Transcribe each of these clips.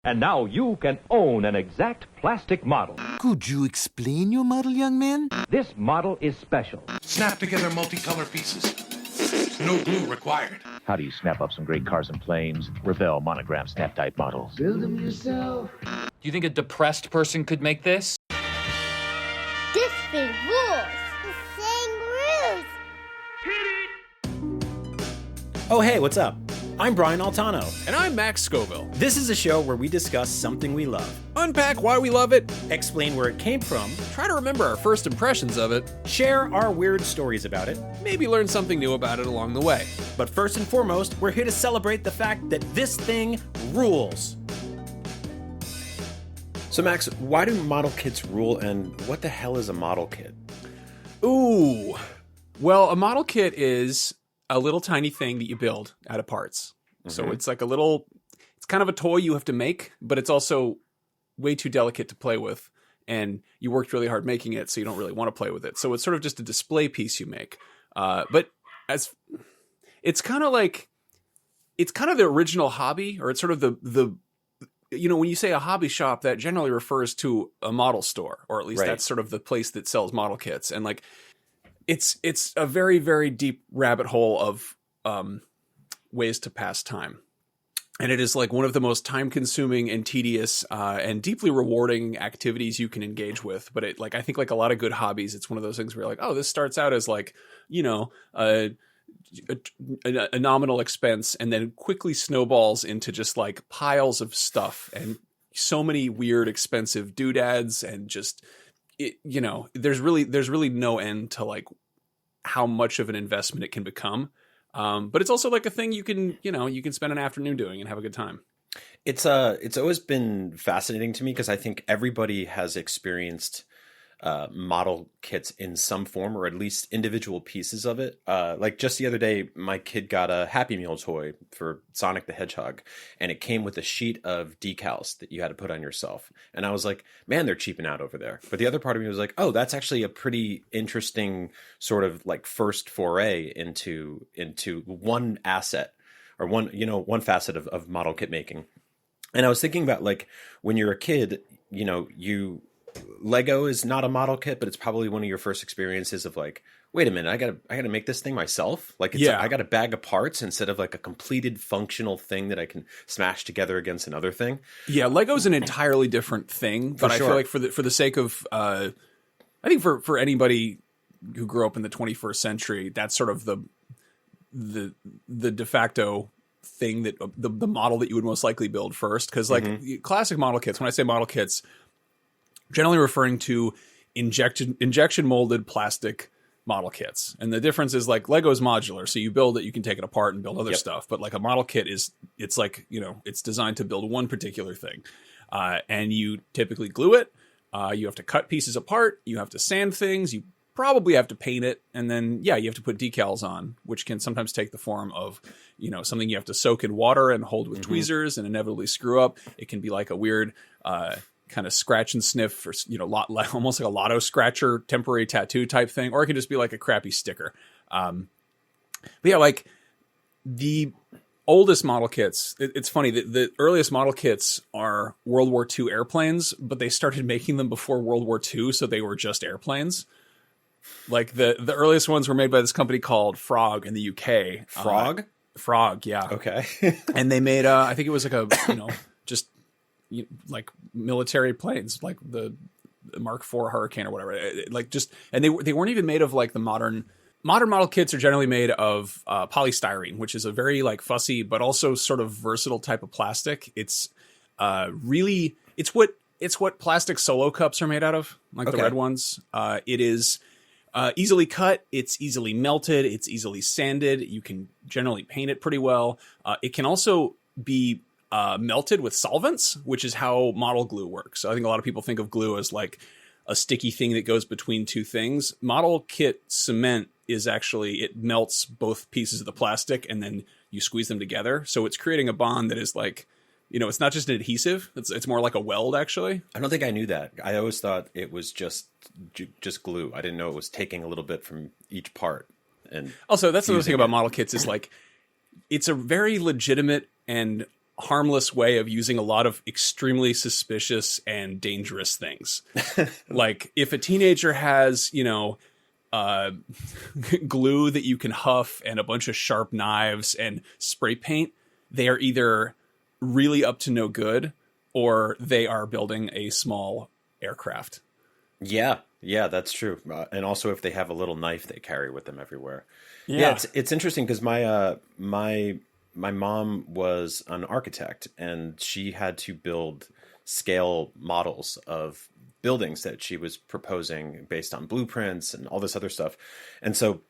And now you can own an exact plastic model. Could you explain your model, young man? This model is special. Snap together multicolor pieces. No glue required. How do you snap up some great cars and planes? Revell monogram snap type models. Build them yourself. Do you think a depressed person could make this? This thing rules. The thing rules. Oh, hey, what's up? I'm Brian Altano. And I'm Max Scoville. This is a show where we discuss something we love, Unpack why we love it, explain where it came from, try to remember our first impressions of it, share our weird stories about it, maybe learn something new about it along the way. but first and foremost, we're here to celebrate the fact that this thing rules. So Max, why do model kits rule, and what the hell is a model kit? Ooh. Well, a model kit is a little tiny thing that you build out of parts. So it's like it's kind of a toy you have to make, but it's also way too delicate to play with. And you worked really hard making it, so you don't really want to play with it. So it's sort of just a display piece you make. But it's kind of the original hobby, or it's sort of the when you say a hobby shop, that generally refers to a model store, or at least that's sort of the place that sells model kits. And like, it's a very, very deep rabbit hole of ways to pass time. And it is like one of the most time consuming and tedious and deeply rewarding activities you can engage with. But I think like a lot of good hobbies, it's one of those things where you're like, oh, this starts out as like, a nominal expense, and then quickly snowballs into just like piles of stuff and so many weird, expensive doodads, and just there's really no end to like how much of an investment it can become. But it's also like a thing you can spend an afternoon doing and have a good time. It's always been fascinating to me because I think everybody has experienced model kits in some form, or at least individual pieces of it. Like just the other day, my kid got a Happy Meal toy for Sonic the Hedgehog, and it came with a sheet of decals that you had to put on yourself. And I was like, man, they're cheaping out over there. But the other part of me was like, oh, that's actually a pretty interesting sort of like first foray into one asset, or one facet of model kit making. And I was thinking about like when you're a kid, Lego is not a model kit, but it's probably one of your first experiences of like, wait a minute, I gotta make this thing myself. Like, I got a bag of parts instead of like a completed functional thing that I can smash together against another thing. Yeah, Lego's an entirely different thing, but I feel like for the sake of, I think for anybody who grew up in the 21st century, that's sort of the de facto thing, that the model that you would most likely build first. Because like classic model kits, when I say model kits, generally referring to injection molded plastic model kits. And the difference is like Lego is modular. So you build it, you can take it apart and build other stuff. But like a model kit it's like, it's designed to build one particular thing. And you typically glue it. You have to cut pieces apart. You have to sand things. You probably have to paint it. And then, you have to put decals on, which can sometimes take the form of, something you have to soak in water and hold with tweezers and inevitably screw up. It can be like a weird, kind of scratch and sniff, or almost like a lotto scratcher, temporary tattoo type thing, or it can just be like a crappy sticker. But yeah, like the oldest model kits, it's funny that the earliest model kits are World War II airplanes, but they started making them before World War II, so they were just airplanes. Like the earliest ones were made by this company called Frog in the UK. Frog, yeah. Okay. And they made I think it was like a just like military planes, like the Mark IV Hurricane or whatever. And they weren't even made of like the modern model kits are generally made of polystyrene, which is a very like fussy but also sort of versatile type of plastic. It's really it's what plastic Solo cups are made out of, like the red ones. It is easily cut, it's easily melted, it's easily sanded. You can generally paint it pretty well. It can also be melted with solvents, which is how model glue works. I think a lot of people think of glue as like a sticky thing that goes between two things. Model kit cement is actually, it melts both pieces of the plastic and then you squeeze them together. So it's creating a bond that is like, it's not just an adhesive. It's more like a weld, actually. I don't think I knew that. I always thought it was just glue. I didn't know it was taking a little bit from each part. And also, that's another thing about model kits is like, it's a very legitimate and harmless way of using a lot of extremely suspicious and dangerous things. Like if a teenager has, glue that you can huff and a bunch of sharp knives and spray paint, they are either really up to no good or they are building a small aircraft. Yeah, that's true. And also if they have a little knife they carry with them everywhere. Yeah, it's interesting because my mom was an architect and she had to build scale models of buildings that she was proposing based on blueprints and all this other stuff. And so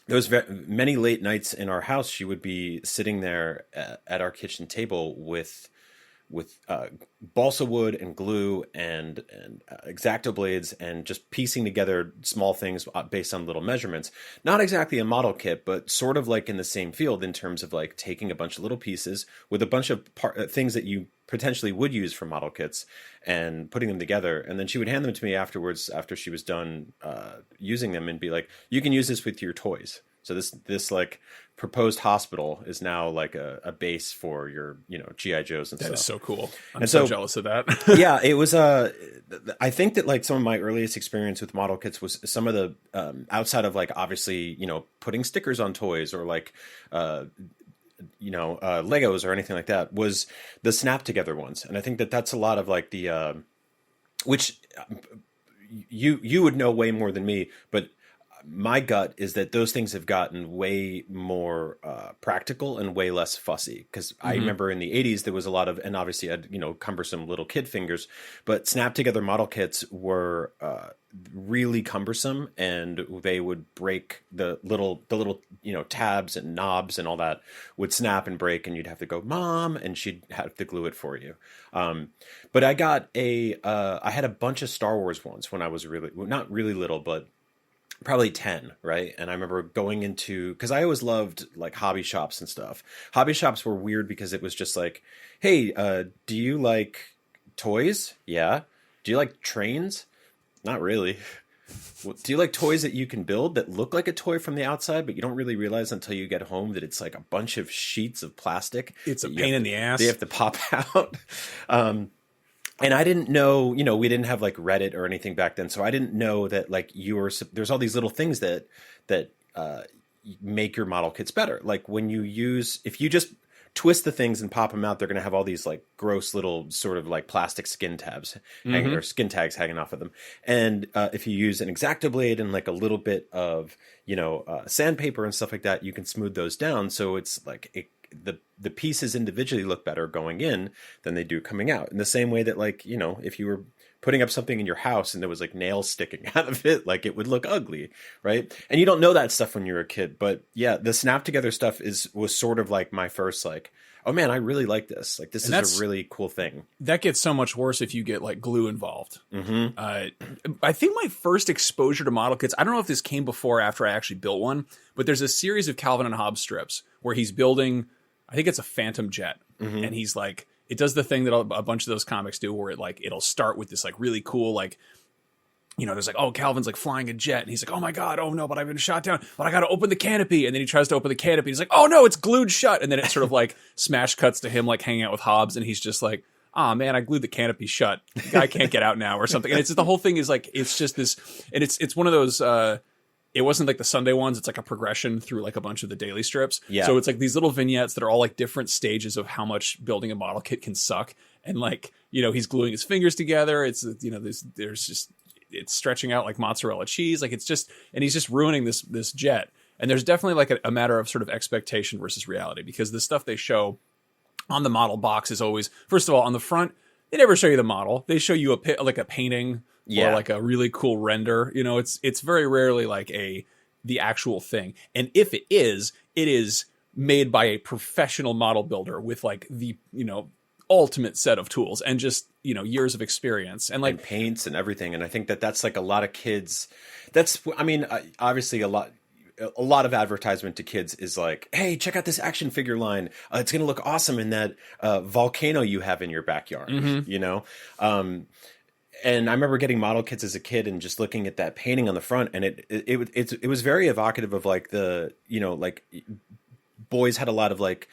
there was many late nights in our house. She would be sitting there at our kitchen table with balsa wood and glue and X-Acto blades and just piecing together small things based on little measurements. Not exactly a model kit, but sort of like in the same field in terms of like taking a bunch of little pieces with a bunch of things that you potentially would use for model kits and putting them together. And then she would hand them to me afterwards after she was done using them and be like, you can use this with your toys. So this like proposed hospital is now like a base for your, G.I. Joes and stuff. That is so cool. I'm so jealous of that. Yeah, it was, I think that like some of my earliest experience with model kits was some of the, outside of like, obviously, putting stickers on toys or like, Legos or anything like that, was the snap together ones. And I think that that's a lot of like the, which you would know way more than me, but my gut is that those things have gotten way more practical and way less fussy. Because I remember in the 80s, there was a lot of, and obviously I had, cumbersome little kid fingers, but snap together model kits were really cumbersome and they would break the little, tabs and knobs and all that would snap and break and you'd have to go, Mom, and she'd have to glue it for you. But I got I had a bunch of Star Wars ones when I was not really little, but probably 10, right? And I remember going into, because I always loved like hobby shops and stuff. Hobby shops were weird because it was just like, hey, do you like toys? Yeah. Do you like trains? Not really. Do you like toys that you can build that look like a toy from the outside, but you don't really realize until you get home that it's like a bunch of sheets of plastic? It's a pain in the ass. They have to pop out. And I didn't know, we didn't have like Reddit or anything back then. So I didn't know that like there's all these little things that make your model kits better. Like if you just twist the things and pop them out, they're going to have all these like gross little sort of like plastic skin tabs hanging, or skin tags hanging off of them. And if you use an X-Acto blade and like a little bit of, sandpaper and stuff like that, you can smooth those down. So it's like the pieces individually look better going in than they do coming out. In the same way that like, if you were putting up something in your house and there was like nails sticking out of it, like it would look ugly, right? And you don't know that stuff when you're a kid. But yeah, the snap together stuff was sort of like my first like, oh man, I really like this. Like this is a really cool thing. That gets so much worse if you get like glue involved. I think my first exposure to model kits, I don't know if this came before or after I actually built one, but there's a series of Calvin and Hobbes strips where he's building, I think it's a Phantom jet. And he's like, it does the thing that a bunch of those comics do where it'll start with this like really cool, like, there's like, oh, Calvin's like flying a jet. And he's like, oh my God, oh no, but I've been shot down. But I got to open the canopy. And then he tries to open the canopy. He's like, oh no, it's glued shut. And then it sort of like smash cuts to him like hanging out with Hobbes. And he's just like, oh man, I glued the canopy shut. The guy can't get out now or something. And it's the whole thing is like, it's just this, and it's one of those, it wasn't like the Sunday ones. It's like a progression through like a bunch of the daily strips. Yeah. So it's like these little vignettes that are all like different stages of how much building a model kit can suck. And like, he's gluing his fingers together. It's, there's just, it's stretching out like mozzarella cheese. Like it's just, and he's just ruining this jet. And there's definitely like a matter of sort of expectation versus reality, because the stuff they show on the model box is always, first of all, on the front, they never show you the model. They show you like a painting or like a really cool render. It's very rarely like the actual thing. And if it is made by a professional model builder with like the, ultimate set of tools and just, years of experience and like and paints and everything. And I think that's like a lot of kids. Obviously a lot of advertisement to kids is like, hey, check out this action figure line. It's going to look awesome in that volcano you have in your backyard, And I remember getting model kits as a kid and just looking at that painting on the front, and it was very evocative of like the, like boys had a lot of like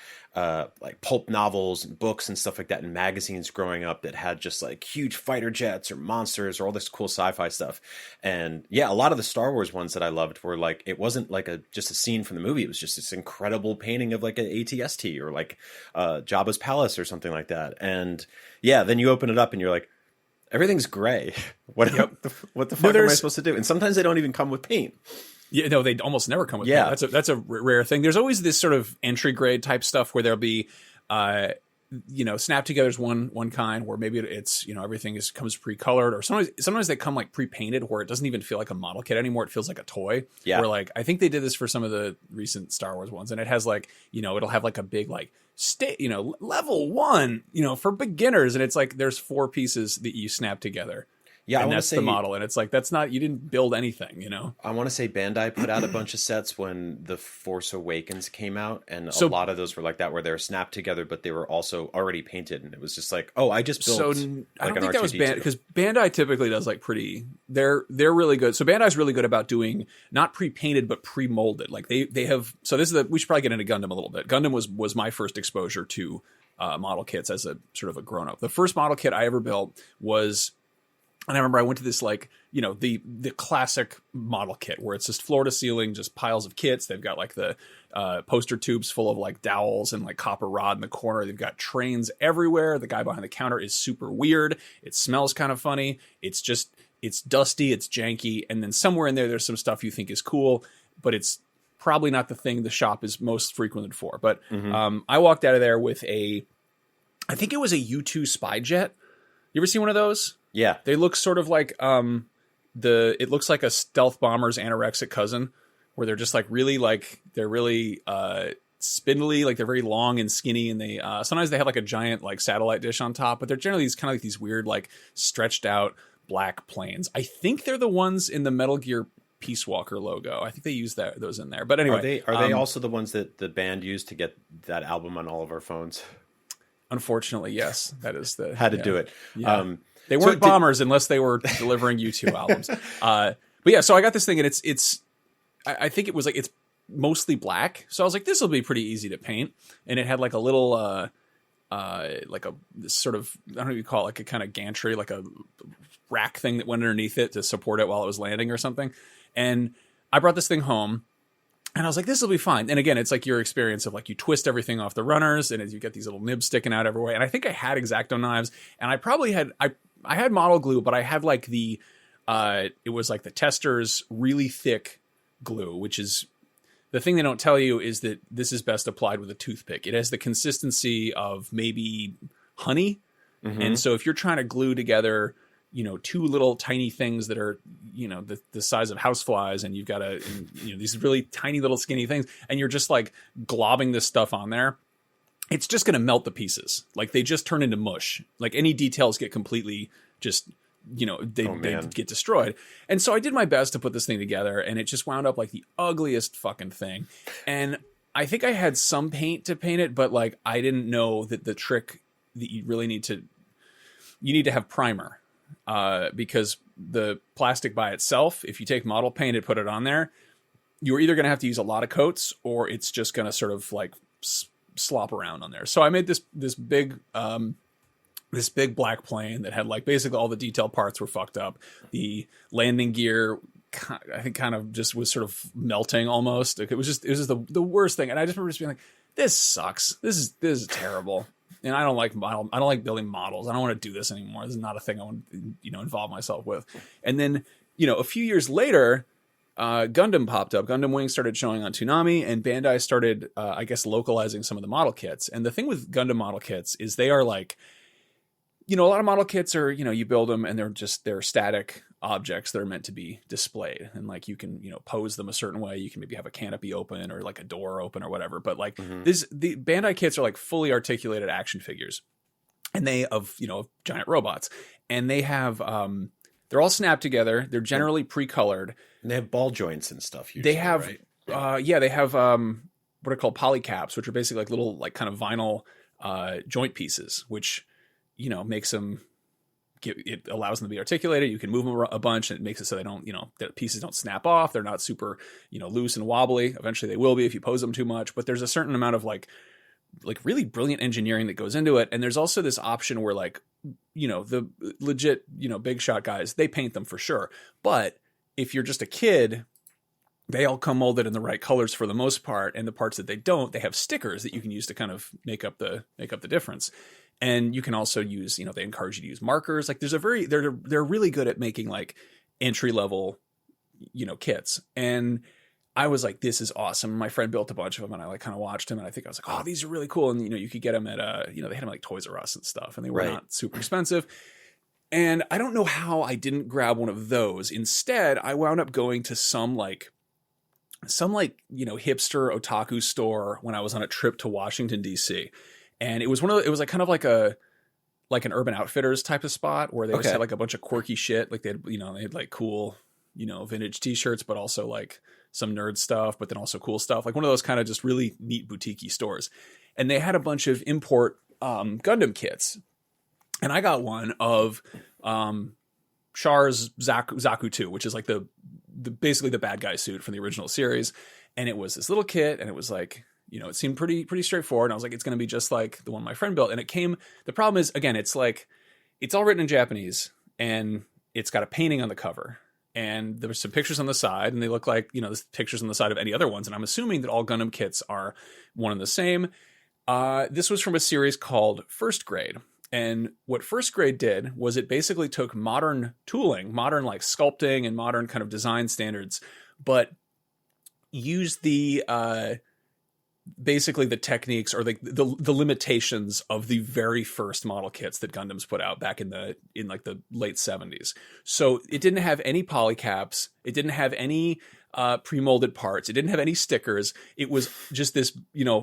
pulp novels and books and stuff like that, and magazines growing up that had just like huge fighter jets or monsters or all this cool sci-fi stuff. And yeah, a lot of the Star Wars ones that I loved were like, it wasn't like just a scene from the movie. It was just this incredible painting of like an ATST or like Jabba's palace or something like that. And yeah, then you open it up and you're like, everything's gray. What the fuck am I supposed to do? And sometimes they don't even come with paint. Yeah, no, they almost never come with paint. That's a rare thing. There's always this sort of entry grade type stuff where there'll be, snap together's one kind where maybe it's, everything comes pre-colored, or sometimes they come like pre-painted where it doesn't even feel like a model kit anymore. It feels like a toy. Yeah. Where like, I think they did this for some of the recent Star Wars ones, and it has like, it'll have like a big like level 1, for beginners. And it's like, there's 4 pieces that you snap together. Yeah, and that's the model, and it's like you didn't build anything, I want to say Bandai put out a bunch of sets when The Force Awakens came out, and a lot of those were like that, where they were snapped together, but they were also already painted, and it was just like, I just built. So I don't think that was Bandai, because Bandai typically does like they're really good. So Bandai's really good about doing not pre-painted but pre-molded. Like they have. So we should probably get into Gundam a little bit. Gundam was my first exposure to model kits as a sort of a grown up. The first model kit I ever built was. And I remember I went to this like, the classic model kit where it's just floor to ceiling, just piles of kits. They've got like the poster tubes full of like dowels and like copper rod in the corner. They've got trains everywhere. The guy behind the counter is super weird. It smells kind of funny. It's dusty. It's janky. And then somewhere in there's some stuff you think is cool, but it's probably not the thing the shop is most frequented for. But I walked out of there with I think it was a U-2 spy jet. You ever see one of those? Yeah. They look sort of like it looks like a stealth bomber's anorexic cousin, where they're just like really like they're really spindly, like they're very long and skinny, and they sometimes they have like a giant like satellite dish on top, but they're generally kind of like these weird like stretched out black planes. I think they're the ones in the Metal Gear Peace Walker logo. I think they use those in there. But anyway, are they also the ones that the band used to get that album on all of our phones? Unfortunately, yes. That is had to do it. Yeah. They weren't bombers unless they were delivering U2 albums. But yeah, so I got this thing, and I think it was like, it's mostly black. So I was like, this will be pretty easy to paint. And it had like a little, this sort of, I don't know what you call it, like a kind of gantry, like a rack thing that went underneath it to support it while it was landing or something. And I brought this thing home. And I was like, this will be fine. And again, it's like your experience of like you twist everything off the runners, and you get these little nibs sticking out everywhere. And I think I had X-Acto knives, and I probably had I had model glue, but I had like it was like the Tester's really thick glue, which is the thing they don't tell you is that this is best applied with a toothpick. It has the consistency of maybe honey, and so if you're trying to glue together, 2 little tiny things that are, the size of houseflies, and you've got these really tiny little skinny things, and you're just like globbing this stuff on there, it's just going to melt the pieces. Like they just turn into mush. Like any details get completely just, they get destroyed. And so I did my best to put this thing together, and it just wound up like the ugliest fucking thing. And I think I had some paint to paint it, but like I didn't know that the trick that you really need to have primer. Because the plastic by itself, if you take model paint and put it on there, you're either going to have to use a lot of coats, or it's just going to sort of like slop around on there. So I made this big black plane that had like basically all the detail parts were fucked up. The landing gear, I think, kind of just was sort of melting almost. Like it was just the worst thing. And I just remember just being like, this sucks. This is terrible. And I don't like building models. I don't want to do this anymore. This is not a thing I want to, involve myself with. And then, a few years later, Gundam popped up. Gundam Wing started showing on Toonami, and Bandai started, I guess, localizing some of the model kits. And the thing with Gundam model kits is they are like, a lot of model kits are, you build them and they're static objects that are meant to be displayed. And like you can, pose them a certain way. You can maybe have a canopy open or like a door open or whatever. But like the Bandai kits are like fully articulated action figures, and they of giant robots. And they have, they're all snapped together. They're generally pre-colored. And they have ball joints and stuff. Usually, they have, right? They have what are called polycaps, which are basically like little like kind of vinyl joint pieces, which makes them it allows them to be articulated. You can move them a bunch, and it makes it so they don't, the pieces don't snap off. They're not super, loose and wobbly. Eventually they will be if you pose them too much, but there's a certain amount of like really brilliant engineering that goes into it. And there's also this option where like, the legit, big shot guys, they paint them for sure. But if you're just a kid, they all come molded in the right colors for the most part. And the parts that they don't, they have stickers that you can use to kind of make up the difference. And you can also use, they encourage you to use markers. Like they're really good at making like entry level, kits. And I was like, this is awesome. My friend built a bunch of them, and I like kind of watched him, and I think I was like, oh, these are really cool. And you could get them at they had them like Toys R Us and stuff, and they were not super expensive. And I don't know how I didn't grab one of those. Instead, I wound up going to some hipster otaku store when I was on a trip to Washington DC. And it was it was like kind of like an Urban Outfitters type of spot where they just had like a bunch of quirky shit. Like they had like cool, vintage t-shirts, but also like some nerd stuff, but then also cool stuff. Like one of those kind of just really neat boutique-y stores. And they had a bunch of import Gundam kits. And I got one of Char's Zaku 2, which is like the basically the bad guy suit from the original series. And it was this little kit, and it was like, it seemed pretty straightforward. And I was like, it's going to be just like the one my friend built. And the problem is, again, it's like, it's all written in Japanese, and it's got a painting on the cover. And there's some pictures on the side, and they look like, there's pictures on the side of any other ones. And I'm assuming that all Gundam kits are one and the same. This was from a series called First Grade. And what First Grade did was it basically took modern tooling, modern like sculpting and modern kind of design standards, but used the basically the techniques or like the limitations of the very first model kits that Gundams put out back in like the late 70s. So it didn't have any polycaps. It didn't have any pre-molded parts. It didn't have any stickers. It was just this,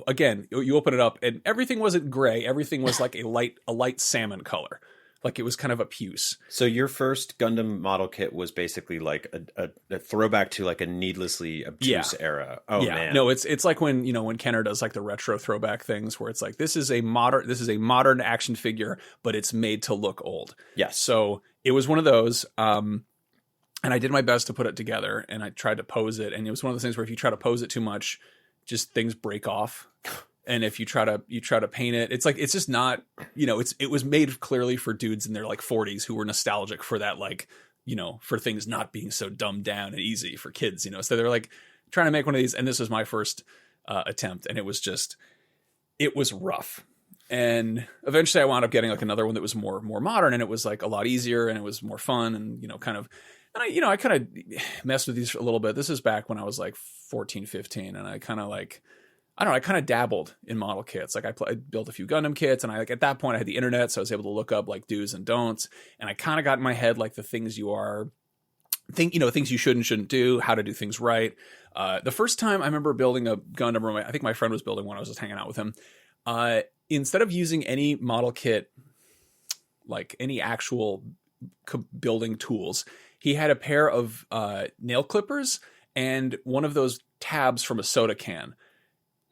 again, you open it up and everything wasn't gray. Everything was like a light salmon color. Like it was kind of a puce. So your first Gundam model kit was basically like a throwback to like a needlessly obtuse era. Oh yeah. Man. No, it's like when Kenner does like the retro throwback things where it's like, this is a modern action figure, but it's made to look old. Yes. So it was one of those. And I did my best to put it together, and I tried to pose it. And it was one of those things where if you try to pose it too much, just things break off. And if you try to paint it, it's like, it's just not, it was made clearly for dudes in their like 40s who were nostalgic for that, like, for things not being so dumbed down and easy for kids, so they're like trying to make one of these. And this was my first attempt, and it was rough. And eventually I wound up getting like another one that was more modern, and it was like a lot easier, and it was more fun, and, I kind of messed with these a little bit. This is back when I was like 14, 15, and I kind of like, I kind of dabbled in model kits. Like I built a few Gundam kits, and at that point I had the internet, so I was able to look up like do's and don'ts. And I kind of got in my head like the things things you should and shouldn't do, how to do things right. The first time I remember building a Gundam, or I think my friend was building one. I was just hanging out with him. Instead of using any model kit, like any actual building tools, he had a pair of nail clippers and one of those tabs from a soda can.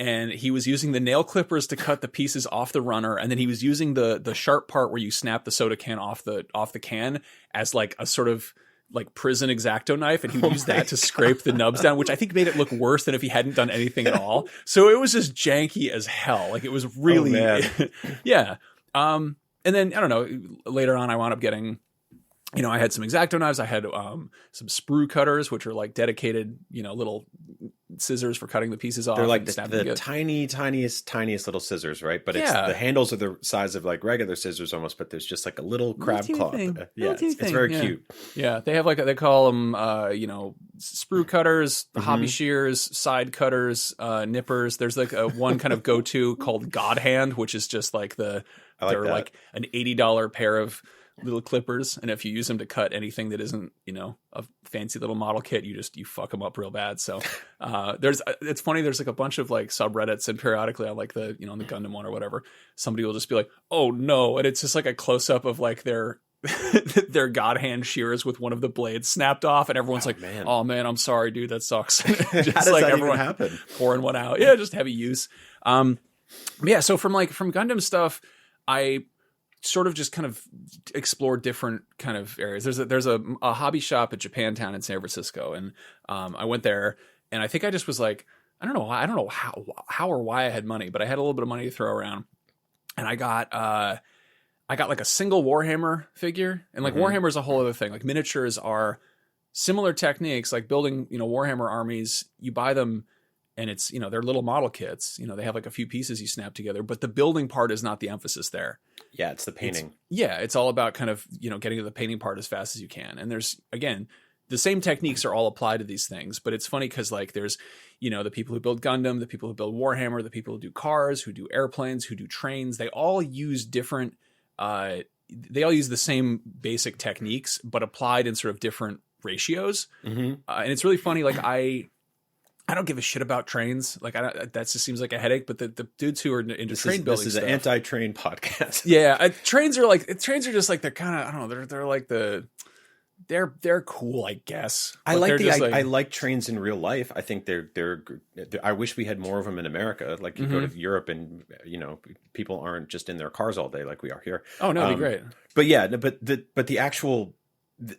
And he was using the nail clippers to cut the pieces off the runner, and then he was using the sharp part where you snap the soda can off the can as like a sort of like prison X-Acto knife, and he would use that to scrape the nubs down, which I think made it look worse than if he hadn't done anything at all. So it was just janky as hell. Like it was really, yeah. And then I don't know. Later on, I wound up getting. I had some X-Acto knives. I had some sprue cutters, which are like dedicated, little scissors for cutting the pieces off. They're like the tiniest little scissors, right? But it's the handles are the size of like regular scissors almost, but there's just like a little crab claw. Yeah, it's very cute. Yeah, they have they call them, sprue cutters, hobby shears, side cutters, nippers. There's like one kind of go-to called God Hand, which is just like they're like an $80 pair of little clippers, and if you use them to cut anything that isn't a fancy little model kit, you fuck them up real bad. So it's funny, there's like a bunch of like subreddits, and periodically on like the the Gundam one or whatever, somebody will just be like, oh no, and it's just like a close-up of like their God Hand shears with one of the blades snapped off, and everyone's oh man, I'm sorry dude, that sucks. Just how does like that everyone even happen? Pouring one out, just heavy use. So from Gundam stuff, I sort of just kind of explore different kind of areas. There's a hobby shop at Japantown in San Francisco, and I went there, and I think I just was like, I don't know how or why I had money, but I had a little bit of money to throw around, and I got like a single Warhammer figure, and like Warhammer is a whole other thing. Like miniatures are similar techniques, like building, Warhammer armies. You buy them, and it's, they're little model kits. They have like a few pieces you snap together, but the building part is not the emphasis there. Yeah, it's the painting. It's all about kind of, getting to the painting part as fast as you can. And there's, again, the same techniques are all applied to these things, but it's funny because like there's, the people who build Gundam, the people who build Warhammer, the people who do cars, who do airplanes, who do trains. They all use different, they all use the same basic techniques, but applied in sort of different ratios. And it's really funny. Like I don't give a shit about trains. Like that just seems like a headache. But the dudes who are into train building, this is an anti-train podcast. Yeah, trains are just like they're kind of, I don't know. They're like they're cool, I guess. I like trains in real life. I think they're I wish we had more of them in America. Like you go to Europe and people aren't just in their cars all day like we are here. Oh no, it'd be great. But yeah, but the actual,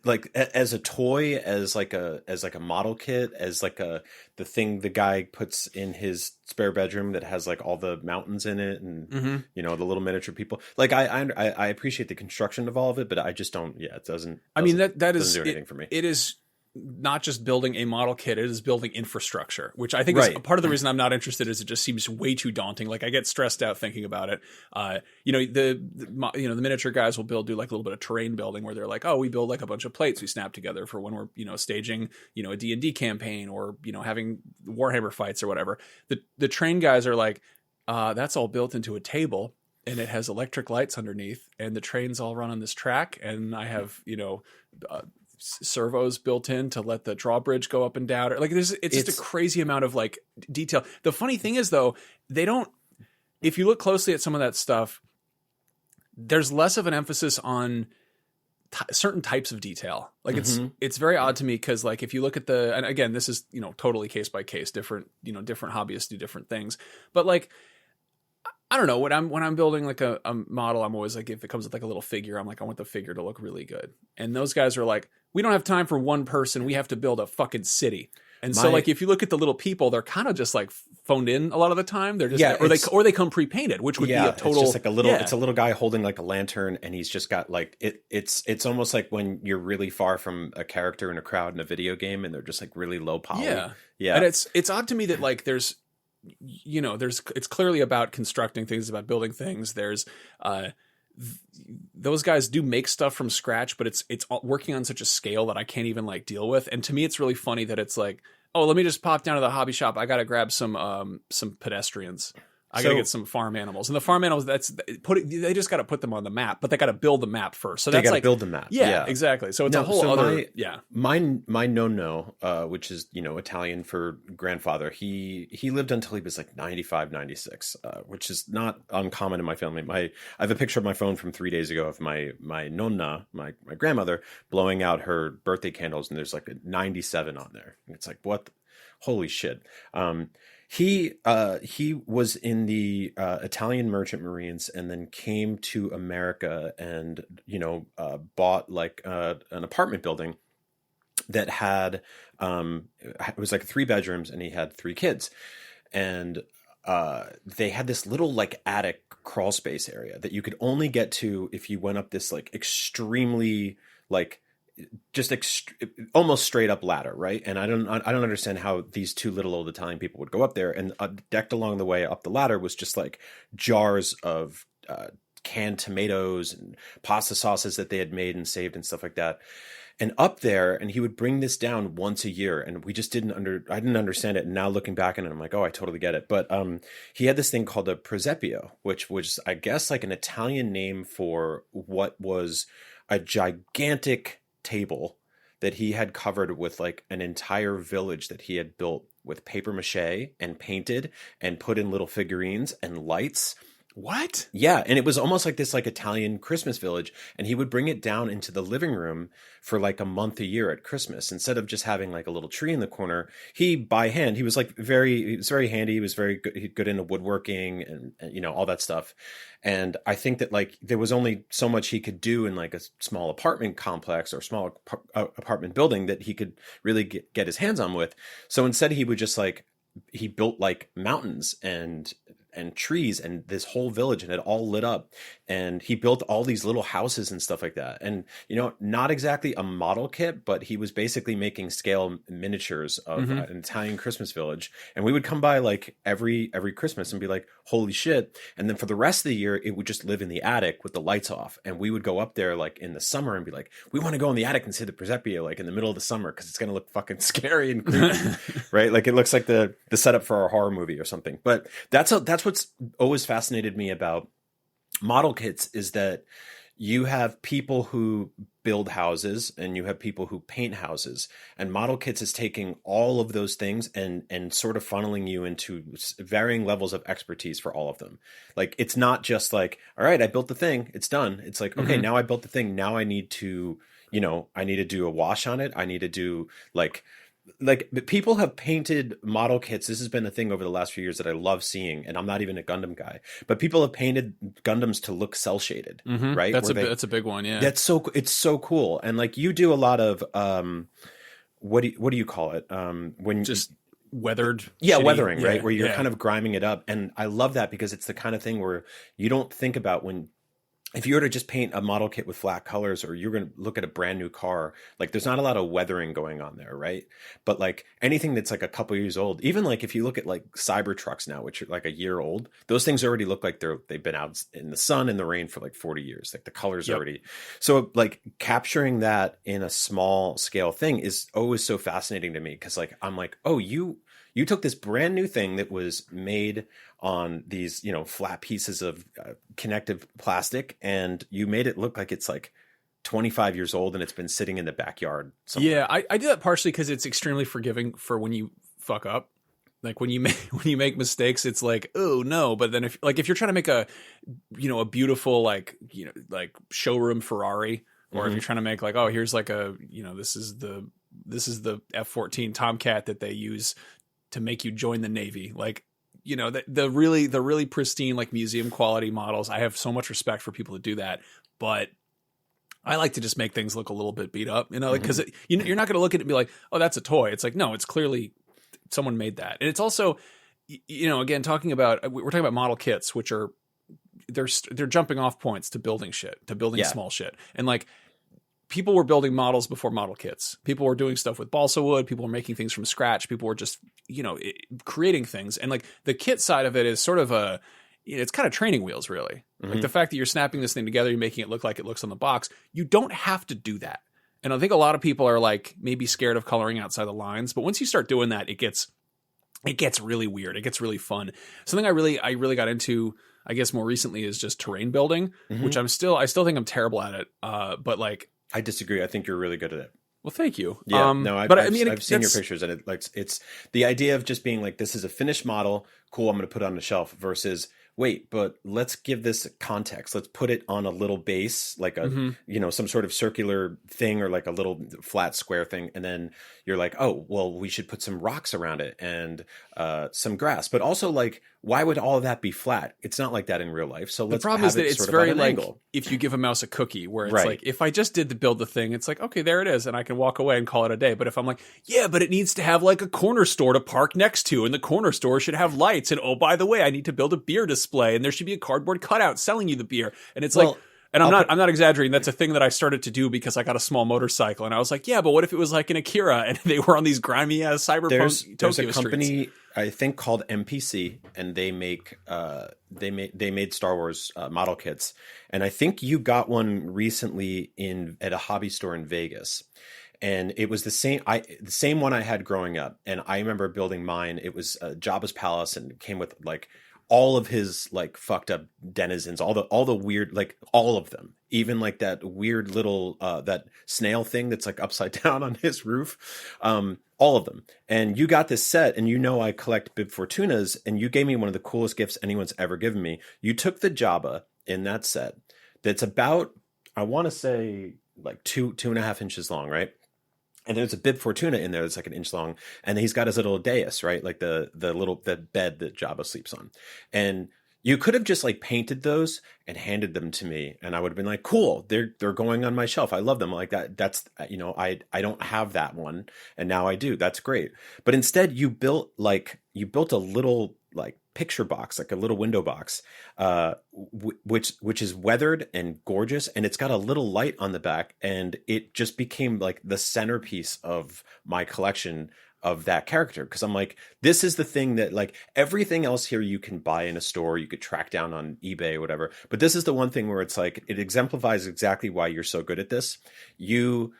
like as a toy, as like a model kit, as like the thing the guy puts in his spare bedroom that has like all the mountains in it and the little miniature people. Like I appreciate the construction of all of it, but I just don't. Yeah, it doesn't. I mean that doesn't is do anything for me. It is not just building a model kit, it is building infrastructure, which I think is part of the reason I'm not interested. Is it just seems way too daunting. Like I get stressed out thinking about it. The miniature guys will do like a little bit of terrain building where they're like, oh, we build like a bunch of plates we snap together for when we're staging a D&D campaign or having Warhammer fights or whatever. The train guys are like, that's all built into a table and it has electric lights underneath and the trains all run on this track and I have servos built in to let the drawbridge go up and down. Like it's just a crazy amount of like detail. The funny thing is though, if you look closely at some of that stuff, there's less of an emphasis on certain types of detail. Like it's very odd to me because like if you look at and again, this is totally case by case, different hobbyists do different things, but like I don't know, when I'm building like a model, I'm always like, if it comes with like a little figure, I'm like, I want the figure to look really good. And those guys are like, we don't have time for one person. We have to build a fucking city. And so like, if you look at the little people, they're kind of just like phoned in a lot of the time. They're just, or they come pre-painted, which would be a total, it's just like it's a little guy holding like a lantern and he's just got like, it's almost like when you're really far from a character in a crowd in a video game and they're just like really low poly. Yeah. And it's odd to me that like, it's clearly about constructing things, about building things. There's, those guys do make stuff from scratch, but it's working on such a scale that I can't even like deal with. And to me, it's really funny that it's like, oh, let me just pop down to the hobby shop. I got to grab some pedestrians. I got to get some farm animals, and the farm animals they just got to put them on the map, but they got to build the map first. So that's like build the map. Yeah, exactly. So it's a whole other. My nonno, which is Italian for grandfather. He lived until he was like 95, 96, which is not uncommon in my family. I have a picture of my phone from 3 days ago of my nonna, my grandmother, blowing out her birthday candles, and there's like a 97 on there. And it's like, what? Holy shit. He was in the Italian Merchant Marines and then came to America and bought like an apartment building that had it was like 3 bedrooms and he had 3 kids, and they had this little like attic crawl space area that you could only get to if you went up this like extremely like just almost straight up ladder, right? And I don't understand how these 2 little old Italian people would go up there. And decked along the way up the ladder was just like jars of canned tomatoes and pasta sauces that they had made and saved and stuff like that. And up there, and he would bring this down once a year, and we just I didn't understand it. And now looking back on it, I'm like, oh, I totally get it. But he had this thing called a presepio, which was, I guess, like an Italian name for what was a gigantic table that he had covered with like an entire village that he had built with paper mache and painted and put in little figurines and lights What? Yeah, and it was almost like this like Italian Christmas village, and he would bring it down into the living room for like a month a year at Christmas. Instead of just having like a little tree in the corner, he by hand, he was very handy, he was very good into woodworking and you know, all that stuff. And I think that like there was only so much he could do in like a small apartment complex or small apartment building that he could really get his hands on with. So instead he would just like, he built like mountains and trees and this whole village, and it all lit up, and he built all these little houses and stuff like that. And, you know, not exactly a model kit, but he was basically making scale miniatures of an Italian Christmas village. And we would come by like every Christmas and be like, holy shit. And then for the rest of the year, it would just live in the attic with the lights off. And we would go up there like in the summer and be like, we want to go in the attic and see the presepio like in the middle of the summer, because it's going to look fucking scary and creepy, right? Like it looks like the setup for a horror movie or something. But that's what's always fascinated me about model kits, is that you have people who build houses and you have people who paint houses, and model kits is taking all of those things and sort of funneling you into varying levels of expertise for all of them. Like, it's not just like, all right, I built the thing, it's done. It's like, okay, now I built the thing. Now I need to, you know, I need to do a wash on it. I need to do like people have painted model kits. This has been a thing over the last few years that I love seeing, and I'm not even a Gundam guy, but people have painted Gundams to look cell shaded, right? That's a big one. Yeah. It's so cool. And like you do a lot of, what do you call it? When just weathered. Yeah. shitty, Weathering, right? Yeah, Where you're kind of griming it up. And I love that because it's the kind of thing where you don't think about if you were to just paint a model kit with flat colors, or you're going to look at a brand new car, like there's not a lot of weathering going on there, right? But like anything that's like a couple years old, even like if you look at like Cybertrucks now, which are like a year old, those things already look like they've been out in the sun and the rain for like 40 years. Like the colors already. So like capturing that in a small scale thing is always so fascinating to me, because like I'm like, oh, you took this brand new thing that was made on these, you know, flat pieces of connective plastic, and you made it look like it's like 25 years old and it's been sitting in the backyard somewhere. Yeah, I do that partially because it's extremely forgiving for when you fuck up. Like when you make mistakes, it's like, oh no. But then if you're trying to make a beautiful like showroom Ferrari, or if you're trying to make like, oh, here's like a, you know, this is the F-14 Tomcat that they use to make you join the Navy. Like, you know, the really pristine, like museum quality models. I have so much respect for people that do that, but I like to just make things look a little bit beat up, you know, because you're not going to look at it and be like, oh, that's a toy. It's like, no, it's clearly someone made that. And it's also, you know, again, we're talking about model kits, which are, they're jumping off points to building shit, to building small shit. And like, people were building models before model kits. People were doing stuff with balsa wood. People were making things from scratch. People were just, you know, creating things. And like the kit side of it is sort of it's kind of training wheels, really. Like the fact that you're snapping this thing together, you're making it look like it looks on the box. You don't have to do that. And I think a lot of people are like maybe scared of coloring outside the lines. But once you start doing that, it gets really weird. It gets really fun. Something I really got into, I guess more recently, is just terrain building, which I still think I'm terrible at it. But like, I disagree. I think you're really good at it. Well, thank you. Yeah, no, I've seen your pictures, and it's the idea of just being like, this is a finished model. Cool, I'm going to put it on the shelf, versus wait, but let's give this context. Let's put it on a little base, like a, you know, some sort of circular thing, or like a little flat square thing. And then you're like, oh, well, we should put some rocks around it and some grass. But also, like, why would all of that be flat? It's not like that in real life. So let's, the problem is that it's very like angle. If you give a mouse a cookie, where it's like, if I just did build the thing, it's like, okay, there it is, and I can walk away and call it a day. But if I'm like, yeah, but it needs to have like a corner store to park next to, and the corner store should have lights, and oh, by the way, I need to build a beer display, and there should be a cardboard cutout selling you the beer, and it's like. And I'm not exaggerating. That's a thing that I started to do because I got a small motorcycle, and I was like, yeah, but what if it was like an Akira and they were on these grimy ass cyberpunk Tokyo streets? There's a company I think called MPC, and they made Star Wars model kits, and I think you got one recently at a hobby store in Vegas. And it was the same one I had growing up, and I remember building mine. It was Jabba's palace, and it came with like all of his like fucked up denizens, all the weird, like all of them, even like that weird little that snail thing that's like upside down on his roof, all of them. And you got this set, and you know I collect Bib Fortunas, and you gave me one of the coolest gifts anyone's ever given me. You took the Jabba in that set that's about, I want to say like 2.5 inches long, right? And there's a Bib Fortuna in there that's like an inch long, and he's got his little dais, right? Like the bed that Jabba sleeps on. And you could have just like painted those and handed them to me, and I would have been like, cool, they're going on my shelf. I love them like that. That's, you know, I don't have that one, and now I do. That's great. But instead you built a little like picture box, like a little window box, which is weathered and gorgeous, and it's got a little light on the back, and it just became like the centerpiece of my collection of that character. Because I'm like, this is the thing that, like, everything else here you can buy in a store, you could track down on eBay or whatever, but this is the one thing where it's like, it exemplifies exactly why you're so good at this. You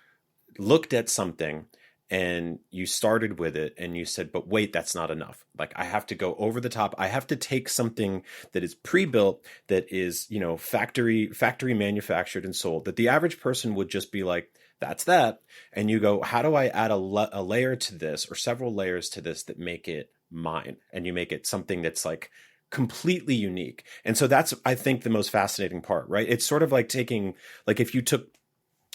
looked at something and you started with it, and you said, but wait, that's not enough. Like, I have to go over the top. I have to take something that is pre-built, that is, you know, factory manufactured and sold, that the average person would just be like, that's that. And you go, how do I add a layer to this, or several layers to this, that make it mine? And you make it something that's like completely unique. And so that's, I think, the most fascinating part, right? It's sort of like taking, like, if you took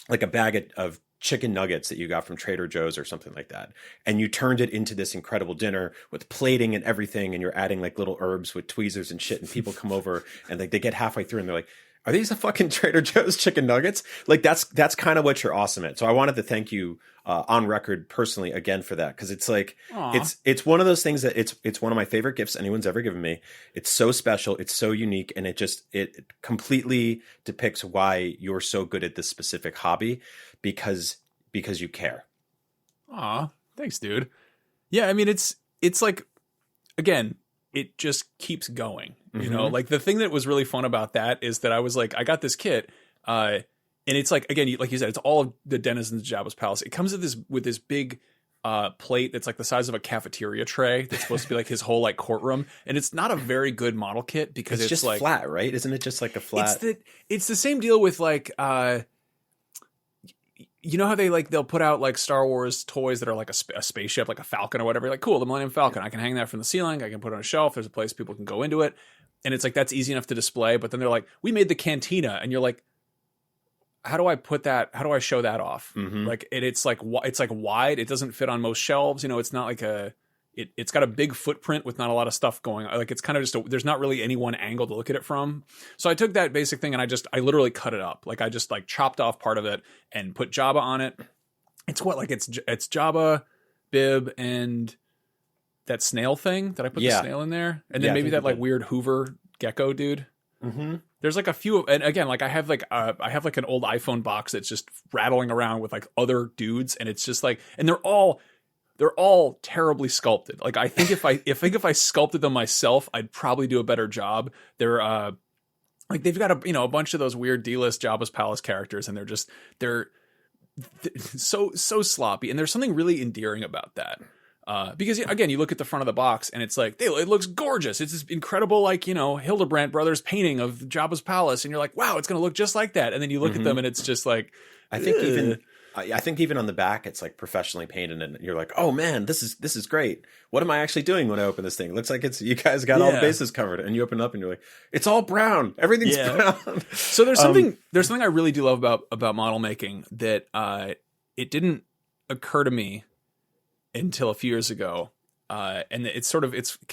like a bag of chicken nuggets that you got from Trader Joe's or something like that, and you turned it into this incredible dinner with plating and everything, and you're adding like little herbs with tweezers and shit, and people come over and like they get halfway through and they're like, are these a fucking Trader Joe's chicken nuggets? Like, that's kind of what you're awesome at. So I wanted to thank you on record personally again for that, because it's like, it's one of those things that it's one of my favorite gifts anyone's ever given me. It's so special, it's so unique, and it completely depicts why you're so good at this specific hobby, because you care. Aw, thanks, dude. Yeah, I mean, it's like, again, it just keeps going. You know, like, the thing that was really fun about that is that I was like, I got this kit, and it's like, again, like you said, it's all of the denizens of Jabba's palace. It comes with this big plate that's like the size of a cafeteria tray that's supposed to be like his whole like courtroom, and it's not a very good model kit because it's just like flat, right? Isn't it just like a flat? It's the same deal with like you know how they'll put out like Star Wars toys that are like a spaceship, like a Falcon or whatever. You're like, cool, the Millennium Falcon. I can hang that from the ceiling. I can put it on a shelf. There's a place people can go into it. And it's like, that's easy enough to display. But then they're like, we made the cantina. And you're like, how do I put that? How do I show that off? Like, it's like wide. It doesn't fit on most shelves. You know, it's not like it's got a big footprint with not a lot of stuff going on. Like, it's kind of just there's not really any one angle to look at it from. So I took that basic thing and I literally cut it up. Like, I just like chopped off part of it and put Jabba on it. It's it's Jabba, Bib, and that snail thing that I put the snail in there. And then maybe that like weird Hoover gecko dude. There's like a few, and again, like I have like an old iPhone box that's just rattling around with like other dudes, and it's just like, and they're all terribly sculpted. Like, I think if I sculpted them myself, I'd probably do a better job. They're like, they've got a bunch of those weird D-list Jabba's Palace characters, and they're so sloppy, and there's something really endearing about that. Because again, you look at the front of the box and it's like, it looks gorgeous. It's this incredible, like, you know, Hildebrandt brothers painting of Jabba's palace. And you're like, wow, it's going to look just like that. And then you look at them and it's just like, I think even on the back, it's like professionally painted, and you're like, oh man, this is great. What am I actually doing when I open this thing? It looks like you guys got all the bases covered, and you open it up and you're like, it's all brown. Everything's brown. So there's something I really do love about model making that, it didn't occur to me until a few years ago. And it's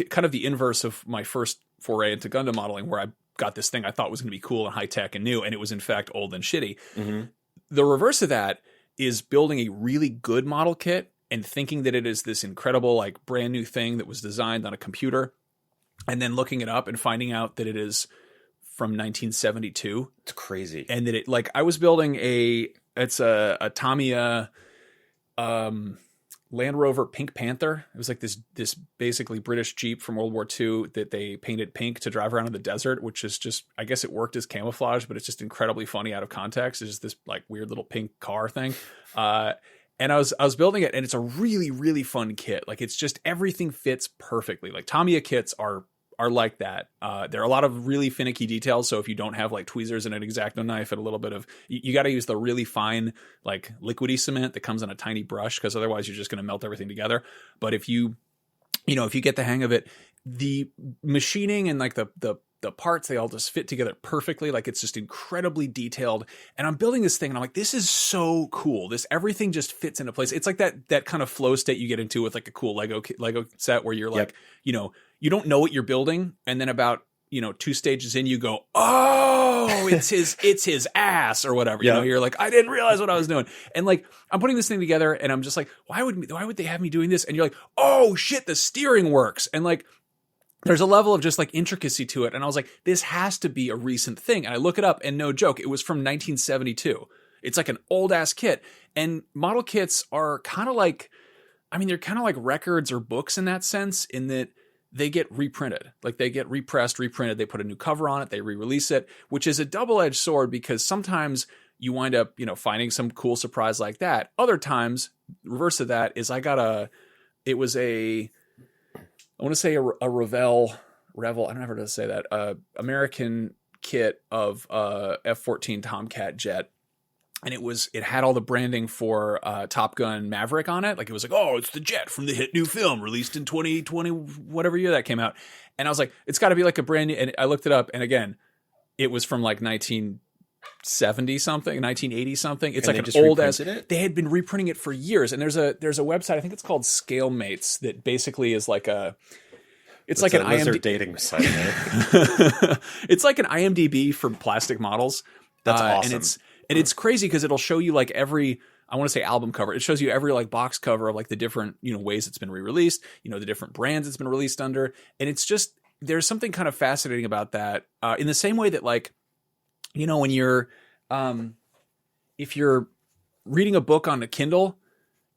kind of the inverse of my first foray into Gundam modeling, where I got this thing I thought was going to be cool and high tech and new, and it was in fact old and shitty. The reverse of that is building a really good model kit and thinking that it is this incredible, like, brand new thing that was designed on a computer, and then looking it up and finding out that it is from 1972. It's crazy. And that I was building a Tamiya Land Rover Pink Panther. It was like this basically British Jeep from World War II that they painted pink to drive around in the desert, which is just, I guess it worked as camouflage, but it's just incredibly funny out of context. It's just this like weird little pink car thing. And I was building it, and it's a really, really fun kit. Like, it's just, everything fits perfectly. Like, Tamiya kits are are like that. There are a lot of really finicky details. So if you don't have like tweezers and an X-Acto knife and a little bit of, you got to use the really fine, like liquidy cement that comes on a tiny brush, because otherwise you're just going to melt everything together. But if you get the hang of it, the machining and like the parts, they all just fit together perfectly. Like it's just incredibly detailed. And I'm building this thing and I'm like, this is so cool. Everything just fits into place. It's like that kind of flow state you get into with like a cool Lego set where you're like, you don't know what you're building. And then about, 2 stages in, you go, oh, it's his ass or whatever. You're like, I didn't realize what I was doing. And like, I'm putting this thing together and I'm just like, why would they have me doing this? And you're like, oh shit, the steering works. And like, there's a level of just like intricacy to it. And I was like, this has to be a recent thing. And I look it up and no joke, it was from 1972. It's like an old ass kit. And model kits are kind of like, they're kind of like records or books in that sense, in that they get reprinted. Like they get repressed, reprinted. They put a new cover on it. They re-release it, which is a double-edged sword, because sometimes you wind up, finding some cool surprise like that. Other times, reverse of that is I want to say a Revel, I don't know how to say that, American kit of F-14 Tomcat jet. And it had all the branding for Top Gun Maverick on it. Like it was like, oh, it's the jet from the hit new film released in 2020, whatever year that came out. And I was like, it's got to be like a brand new. And I looked it up, and again, it was from like 1970 something, 1980 something. It's like an old as they had been reprinting it for years. And there's a website, I think it's called Scalemates, that basically is like it's like an IMDb dating site. Right? It's like an IMDb for plastic models. That's awesome. And it's crazy because it'll show you like every, I want to say album cover. It shows you every like box cover of like the different, ways it's been re-released, the different brands it's been released under. And it's just, there's something kind of fascinating about that. In the same way that like, when you're, if you're reading a book on a Kindle,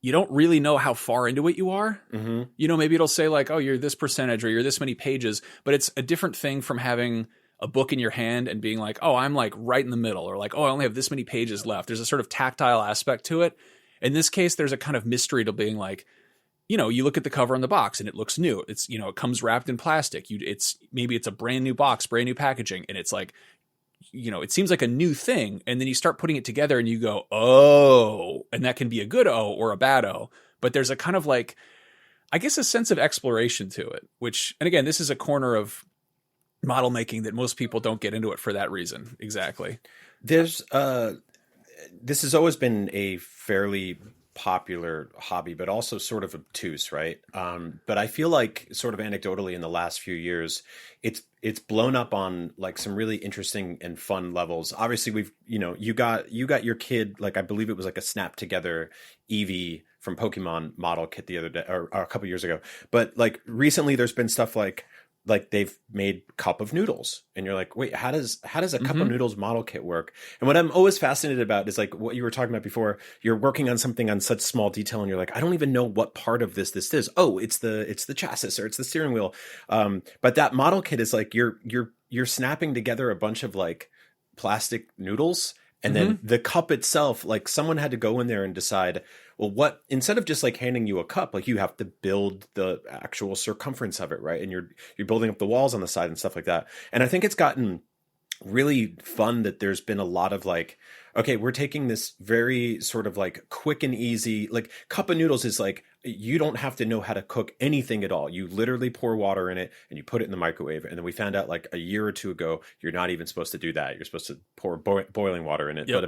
you don't really know how far into it you are. Mm-hmm. Maybe it'll say like, oh, you're this percentage or you're this many pages, but it's a different thing from having a book in your hand and being like, oh, I'm like right in the middle, or like, oh, I only have this many pages left. There's a sort of tactile aspect to it. In this case, there's a kind of mystery to being like, you look at the cover on the box and it looks new. It's, it comes wrapped in plastic. Maybe it's a brand new box, brand new packaging. And it's like, it seems like a new thing. And then you start putting it together and you go, oh, and that can be a good O or a bad O. But there's a kind of like, I guess, a sense of exploration to it, which, and again, this is a corner of model making that most people don't get into it for that reason. Exactly. There's this has always been a fairly popular hobby, but also sort of obtuse, right? But I feel like sort of anecdotally in the last few years, it's blown up on like some really interesting and fun levels. Obviously, we've you got your kid, like I believe it was like a snap together Eevee from Pokemon model kit the other day or a couple years ago. But like recently, there's been stuff like they've made cup of noodles, and you're like, wait, how does a cup of noodles model kit work? And what I'm always fascinated about is like what you were talking about before. You're working on something on such small detail, and you're like, I don't even know what part of this is. Oh, it's the chassis or it's the steering wheel. But that model kit is like you're snapping together a bunch of like plastic noodles, and then the cup itself, like someone had to go in there and decide, well, what, instead of just like handing you a cup, like you have to build the actual circumference of it, right? And you're building up the walls on the side and stuff like that. And I think it's gotten really fun that there's been a lot of like, okay, we're taking this very sort of like quick and easy, like cup of noodles is like, you don't have to know how to cook anything at all. You literally pour water in it and you put it in the microwave. And then we found out like a year or two ago, you're not even supposed to do that. You're supposed to pour boiling water in it. Yep. But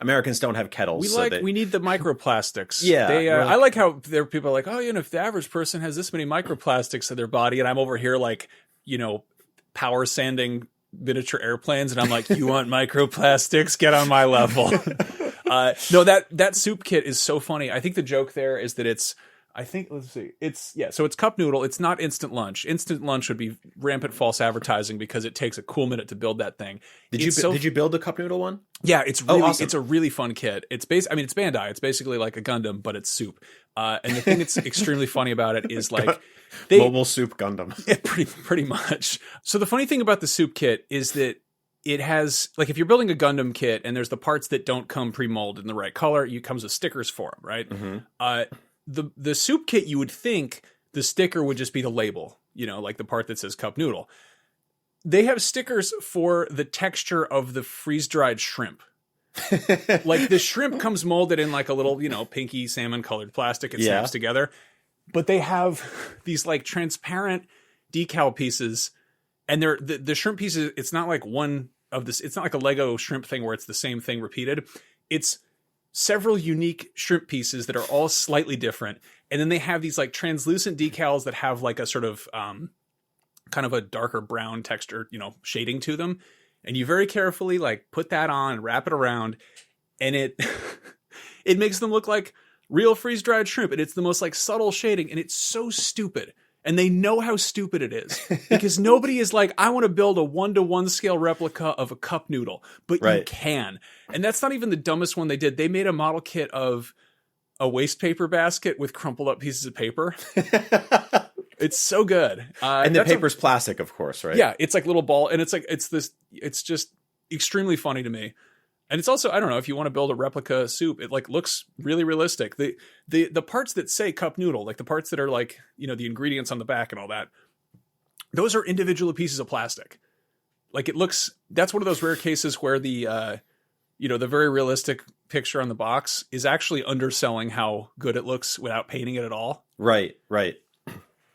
Americans don't have kettles. We need the microplastics. Yeah. I like how there are people like, oh, if the average person has this many microplastics in their body, and I'm over here like, power sanding miniature airplanes, and I'm like, you want microplastics? Get on my level. No, that soup kit is so funny. I think the joke there is that so it's cup noodle. It's not instant lunch. Instant lunch would be rampant false advertising because it takes a cool minute to build that thing. Did you build a cup noodle one? Yeah, it's really awesome. It's a really fun kit. It's it's Bandai. It's basically like a Gundam, but it's soup. And the thing that's extremely funny about it is like mobile soup Gundam. Yeah, pretty much. So the funny thing about the soup kit is that it has, like, if you're building a Gundam kit and there's the parts that don't come pre-molded in the right color, it comes with stickers for them, right? Mm-hmm. The soup kit, you would think the sticker would just be the label like the part that says cup noodle. They have stickers for the texture of the freeze-dried shrimp. Like the shrimp comes molded in like a little, pinky salmon colored plastic. It snaps together. But they have these like transparent decal pieces, and they're the shrimp pieces. It's not like one of this. It's not like a Lego shrimp thing where it's the same thing repeated. It's several unique shrimp pieces that are all slightly different. And then they have these like translucent decals that have like a sort of, kind of a darker brown texture, shading to them. And you very carefully like put that on and wrap it around, and it it makes them look like real freeze-dried shrimp. And it's the most like subtle shading, and it's so stupid. And they know how stupid it is, because nobody is like, I want to build a 1-to-1 scale replica of a cup noodle, but you can. And that's not even the dumbest one they did. They made a model kit of a waste paper basket with crumpled up pieces of paper. It's so good. And the paper's plastic, of course, right? Yeah, it's like little ball, and it's just extremely funny to me. And it's also, I don't know, if you want to build a replica soup, it like looks really realistic. The parts that say cup noodle, like the parts that are like, the ingredients on the back and all that, those are individual pieces of plastic. Like it looks, that's one of those rare cases where the very realistic picture on the box is actually underselling how good it looks without painting it at all. Right.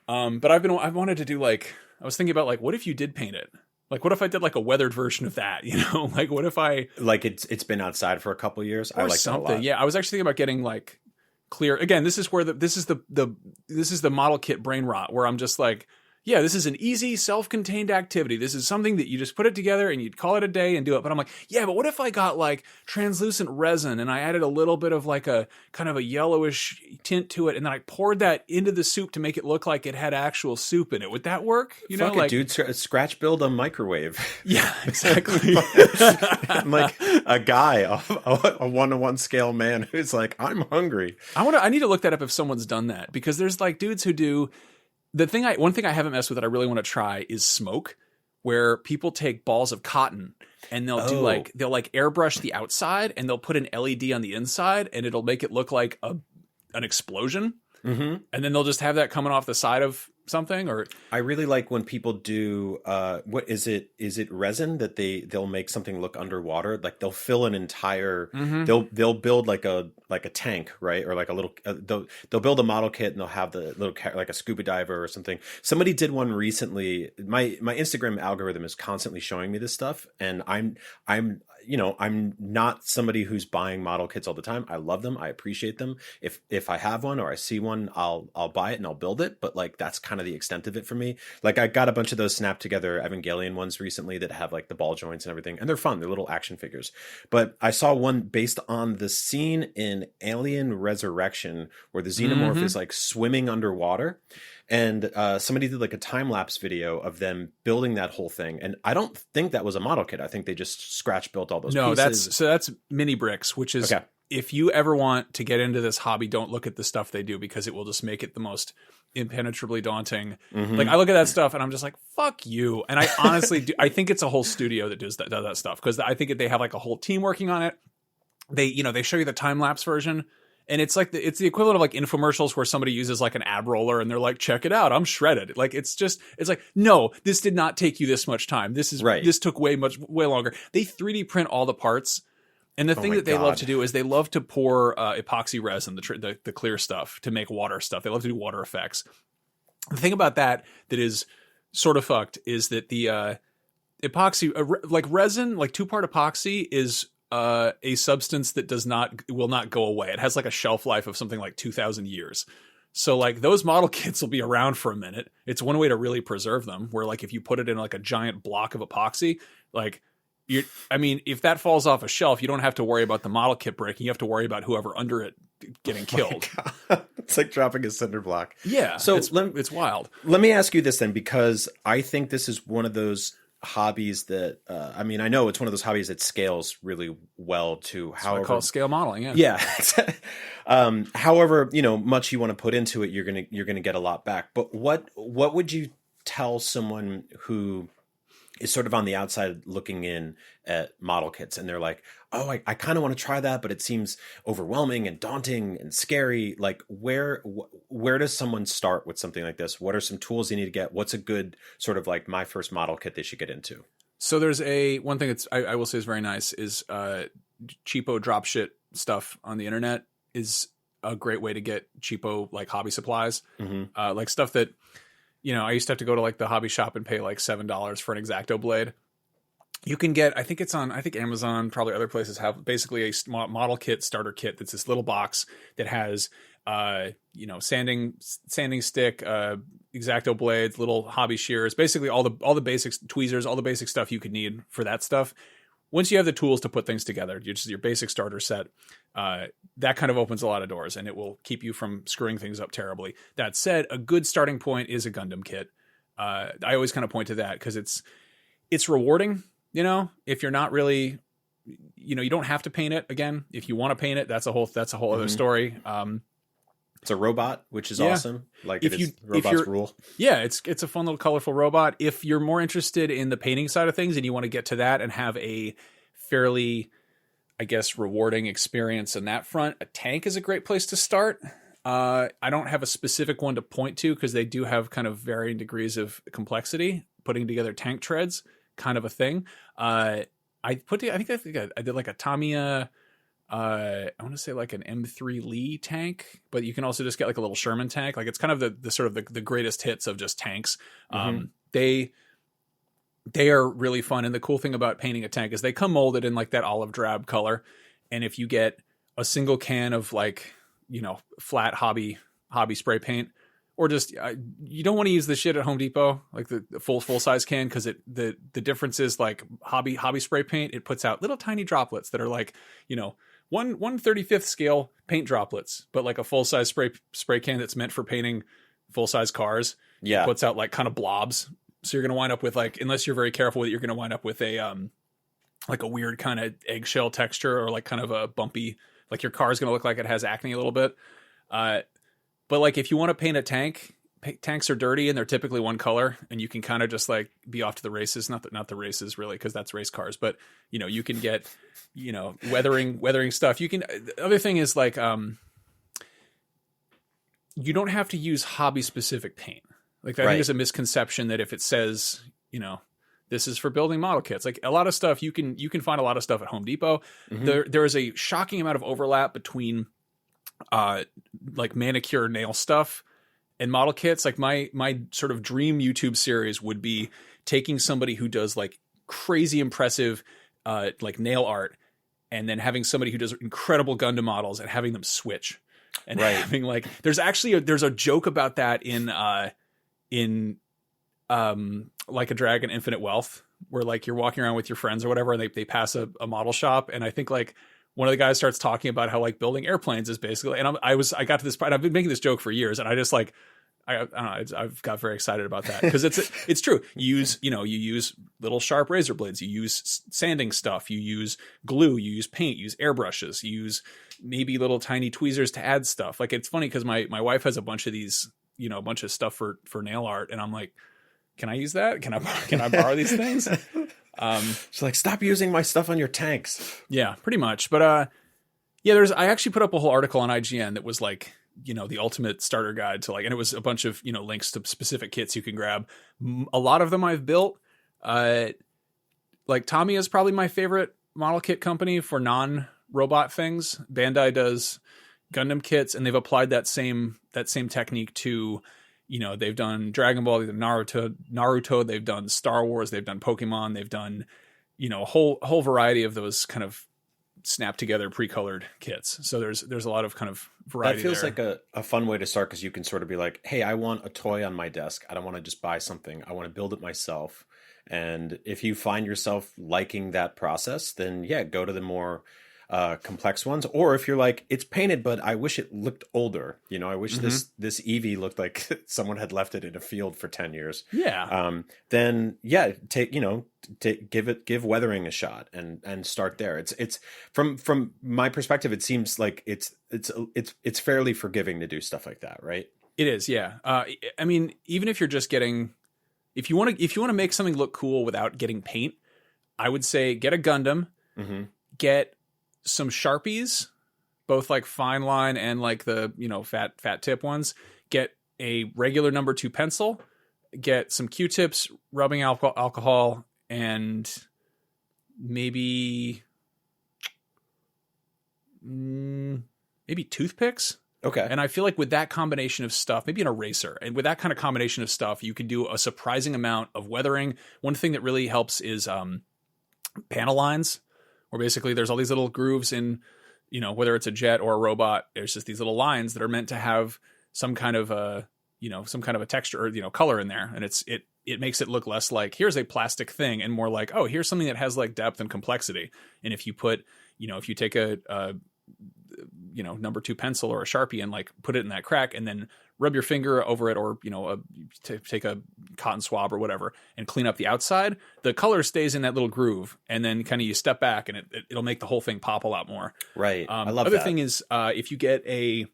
But I've wanted to do I was thinking about what if you did paint it? Like, what if I did like a weathered version of that? Like what if I it's been outside for a couple of years? Or I like something. That a lot. Yeah, I was actually thinking about getting like clear. Again, this is where this is the model kit brain rot, where I'm just like, yeah, this is an easy self-contained activity. This is something that you just put it together and you'd call it a day and do it. But I'm like, yeah, but what if I got like translucent resin and I added a little bit of like a kind of a yellowish tint to it, and then I poured that into the soup to make it look like it had actual soup in it? Would that work? Fuck it, dude. Scratch build a microwave. Yeah, exactly. I'm like a guy, a 1-to-1 scale man who's like, I'm hungry. I need to look that up if someone's done that, because there's like dudes who do. One thing I haven't messed with that I really want to try is smoke, where people take balls of cotton and they'll they'll airbrush the outside and they'll put an LED on the inside, and it'll make it look like an explosion. Mm-hmm. And then they'll just have that coming off the side of something. Or I really like when people do what is it resin that they'll make something look underwater, like they'll fill an entire they'll build like a tank, right? Or like a little they'll build a model kit, and they'll have the little like a scuba diver or something. Somebody did one recently. My Instagram algorithm is constantly showing me this stuff, and I'm not somebody who's buying model kits all the time. I love them. I appreciate them. If I have one or I see one, I'll buy it and I'll build it. But like, that's kind of the extent of it for me. Like, I got a bunch of those snap together Evangelion ones recently that have like the ball joints and everything, and they're fun. They're little action figures. But I saw one based on the scene in Alien Resurrection where the xenomorph is like swimming underwater. And somebody did like a time-lapse video of them building that whole thing. And I don't think that was a model kit. I think they just scratch built all those pieces. That's mini bricks, which is, okay. If you ever want to get into this hobby, don't look at the stuff they do, because it will just make it the most impenetrably daunting. Mm-hmm. Like, I look at that stuff and I'm just like, fuck you. And I honestly do. I think it's a whole studio that does that stuff, because I think they have like a whole team working on it. They show you the time-lapse version. And it's like it's the equivalent of like infomercials where somebody uses like an ab roller and they're like, check it out, I'm shredded. Like, it's like, no, this did not take you this much time. This took way longer. They 3D print all the parts. And the thing that they love to do is they love to pour epoxy resin, the clear stuff, to make water stuff. They love to do water effects. The thing about that is sort of fucked is that the epoxy, like resin, like 2-part epoxy is a substance that will not go away. It has like a shelf life of something like 2,000 years. So like those model kits will be around for a minute. It's one way to really preserve them, where like if you put it in like a giant block of epoxy, like if that falls off a shelf, you don't have to worry about the model kit breaking. You have to worry about whoever under it getting killed. It's like dropping a cinder block. Yeah. So it's wild. Let me ask you this then, because I think this is one of those hobbies that I know it's one of those hobbies that scales really well to I call it scale modeling. Yeah. However, much you want to put into it, you're gonna get a lot back. But what would you tell someone who is sort of on the outside looking in at model kits, and they're like, oh, I kind of want to try that, but it seems overwhelming and daunting and scary. Like, where does someone start with something like this? What are some tools they need to get? What's a good sort of like my first model kit they should get into? So there's one thing that's I will say is very nice is cheapo drop shit stuff on the internet is a great way to get cheapo like hobby supplies, like stuff that, you know, I used to have to go to like the hobby shop and pay like $7 for an X-Acto blade. You can get, I think Amazon, probably other places have basically a model kit, starter kit. That's this little box that has, you know, sanding stick, X-Acto blades, little hobby shears, basically all the basics, tweezers, all the basic stuff you could need for that stuff. Once you have the tools to put things together, your basic starter set, that kind of opens a lot of doors, and it will keep you from screwing things up terribly. That said, a good starting point is a Gundam kit. I always kind of point to that because it's rewarding. You know, if you're not really, you know, you don't have to paint it. Again, if you want to paint it, that's a whole other story. It's a robot, which is awesome. Like robots rule. Yeah, it's a fun little colorful robot. If you're more interested in the painting side of things and you want to get to that and have a fairly, I guess, rewarding experience in that front, a tank is a great place to start. I don't have a specific one to point to because they do have kind of varying degrees of complexity. Putting together tank treads, kind of a thing. I think I did like a Tamiya. I want to say like an M3 Lee tank, but you can also just get like a little Sherman tank. Like it's kind of the sort of the greatest hits of just tanks. They are really fun. And the cool thing about painting a tank is they come molded in like that olive drab color. And if you get a single can of like, you know, flat hobby spray paint, or just you don't want to use the shit at Home Depot, like the full size can, because the difference is like hobby spray paint, it puts out little tiny droplets that are like, you know, 1/35th scale paint droplets, but like a full size spray can that's meant for painting full size cars. Yeah, puts out like kind of blobs. So you're gonna wind up with like, unless you're very careful with it, you're gonna wind up with a like a weird kind of eggshell texture or like kind of a bumpy, like your car's gonna look like it has acne a little bit. But like if you want to paint a tank, tanks are dirty and they're typically one color, and you can kind of just like be off to the races. Not the races really, because that's race cars. But you know, you can get, you know, weathering stuff. You can. The other thing is like you don't have to use hobby specific paint. Like I think there's a misconception that if it says, you know, this is for building model kits, like a lot of stuff you can find a lot of stuff at Home Depot. There is a shocking amount of overlap between like manicure nail stuff and model kits. Like my sort of dream YouTube series would be taking somebody who does like crazy impressive like nail art, and then having somebody who does incredible Gundam models and having them switch. And having like there's a joke about that in Like a Dragon Infinite Wealth, where like you're walking around with your friends or whatever, and they pass a model shop, and I think like one of the guys starts talking about how like building airplanes is basically, and I got to this point, I've been making this joke for years, and I just like, I don't know, I've got very excited about that because it's true. You use little sharp razor blades, you use sanding stuff, you use glue, you use paint, you use airbrushes, you use maybe little tiny tweezers to add stuff. Like it's funny because my wife has a bunch of these, you know, a bunch of stuff for nail art, and I'm like, can I use that? Can I borrow these things? She's like, stop using my stuff on your tanks. Yeah, pretty much. But yeah, I actually put up a whole article on IGN that was like, you know, the ultimate starter guide to like, and it was a bunch of, you know, links to specific kits you can grab. A lot of them I've built. Like Tamiya is probably my favorite model kit company for non-robot things. Bandai does Gundam kits, and they've applied that same technique to, you know, they've done Dragon Ball, they've done Naruto, they've done Star Wars, they've done Pokemon, they've done, you know, a whole variety of those kind of snap together pre-colored kits. So there's a lot of kind of variety. That feels there. like a fun way to start, because you can sort of be like, hey, I want a toy on my desk. I don't want to just buy something. I want to build it myself. And if you find yourself liking that process, then yeah, go to the more complex ones. Or if you're like, it's painted, but I wish it looked older. You know, I wish this Eevee looked like someone had left it in a field for 10 years. Yeah. Then yeah, give weathering a shot and start there. It's from my perspective, it seems like it's fairly forgiving to do stuff like that, right? It is. Yeah. I mean, even if you're if you want to make something look cool without getting paint, I would say get a Gundam, get some Sharpies, both like fine line and like the, fat tip ones. Get a regular number 2 pencil, get some Q-tips, rubbing alcohol, and maybe toothpicks. Okay. And I feel like with that combination of stuff, maybe an eraser, and with that kind of combination of stuff, you can do a surprising amount of weathering. One thing that really helps is panel lines, where basically there's all these little grooves in, whether it's a jet or a robot, there's just these little lines that are meant to have some kind of a texture or, color in there. And it makes it look less like here's a plastic thing and more like, oh, here's something that has like depth and complexity. And if you put, if you take a number 2 pencil or a Sharpie and like put it in that crack and then rub your finger over it, or, take a cotton swab or whatever and clean up the outside, the color stays in that little groove. And then kind of you step back and it'll make the whole thing pop a lot more. Right. I love other that. thing is, if you get a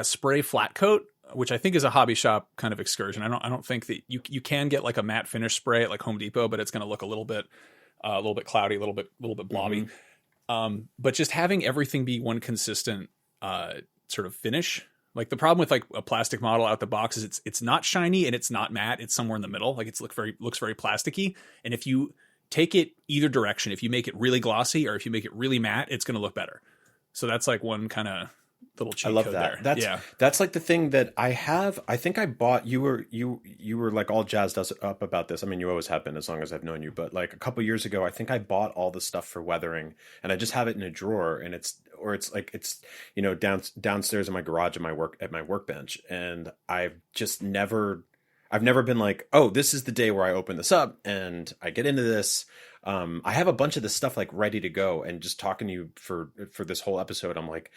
spray flat coat, which I think is a hobby shop kind of excursion. I don't think that you can get like a matte finish spray at like Home Depot, but it's going to look a little bit cloudy, a little bit blobby. But just having everything be one consistent sort of finish. Like the problem with like a plastic model out the box is it's not shiny and it's not matte. It's somewhere in the middle. Like looks very plasticky. And if you take it either direction, if you make it really glossy or if you make it really matte, it's going to look better. So that's like one kind of little cheat code there. That's like the thing that I have. I think I bought. You were like all jazzed up about this. I mean, you always have been as long as I've known you. But like a couple years ago, I think I bought all the stuff for weathering, and I just have it in a drawer, and it's downstairs in my garage at my workbench, and I've never been like, oh, this is the day where I open this up and I get into this. I have a bunch of this stuff like ready to go, and just talking to you for this whole episode, I'm like,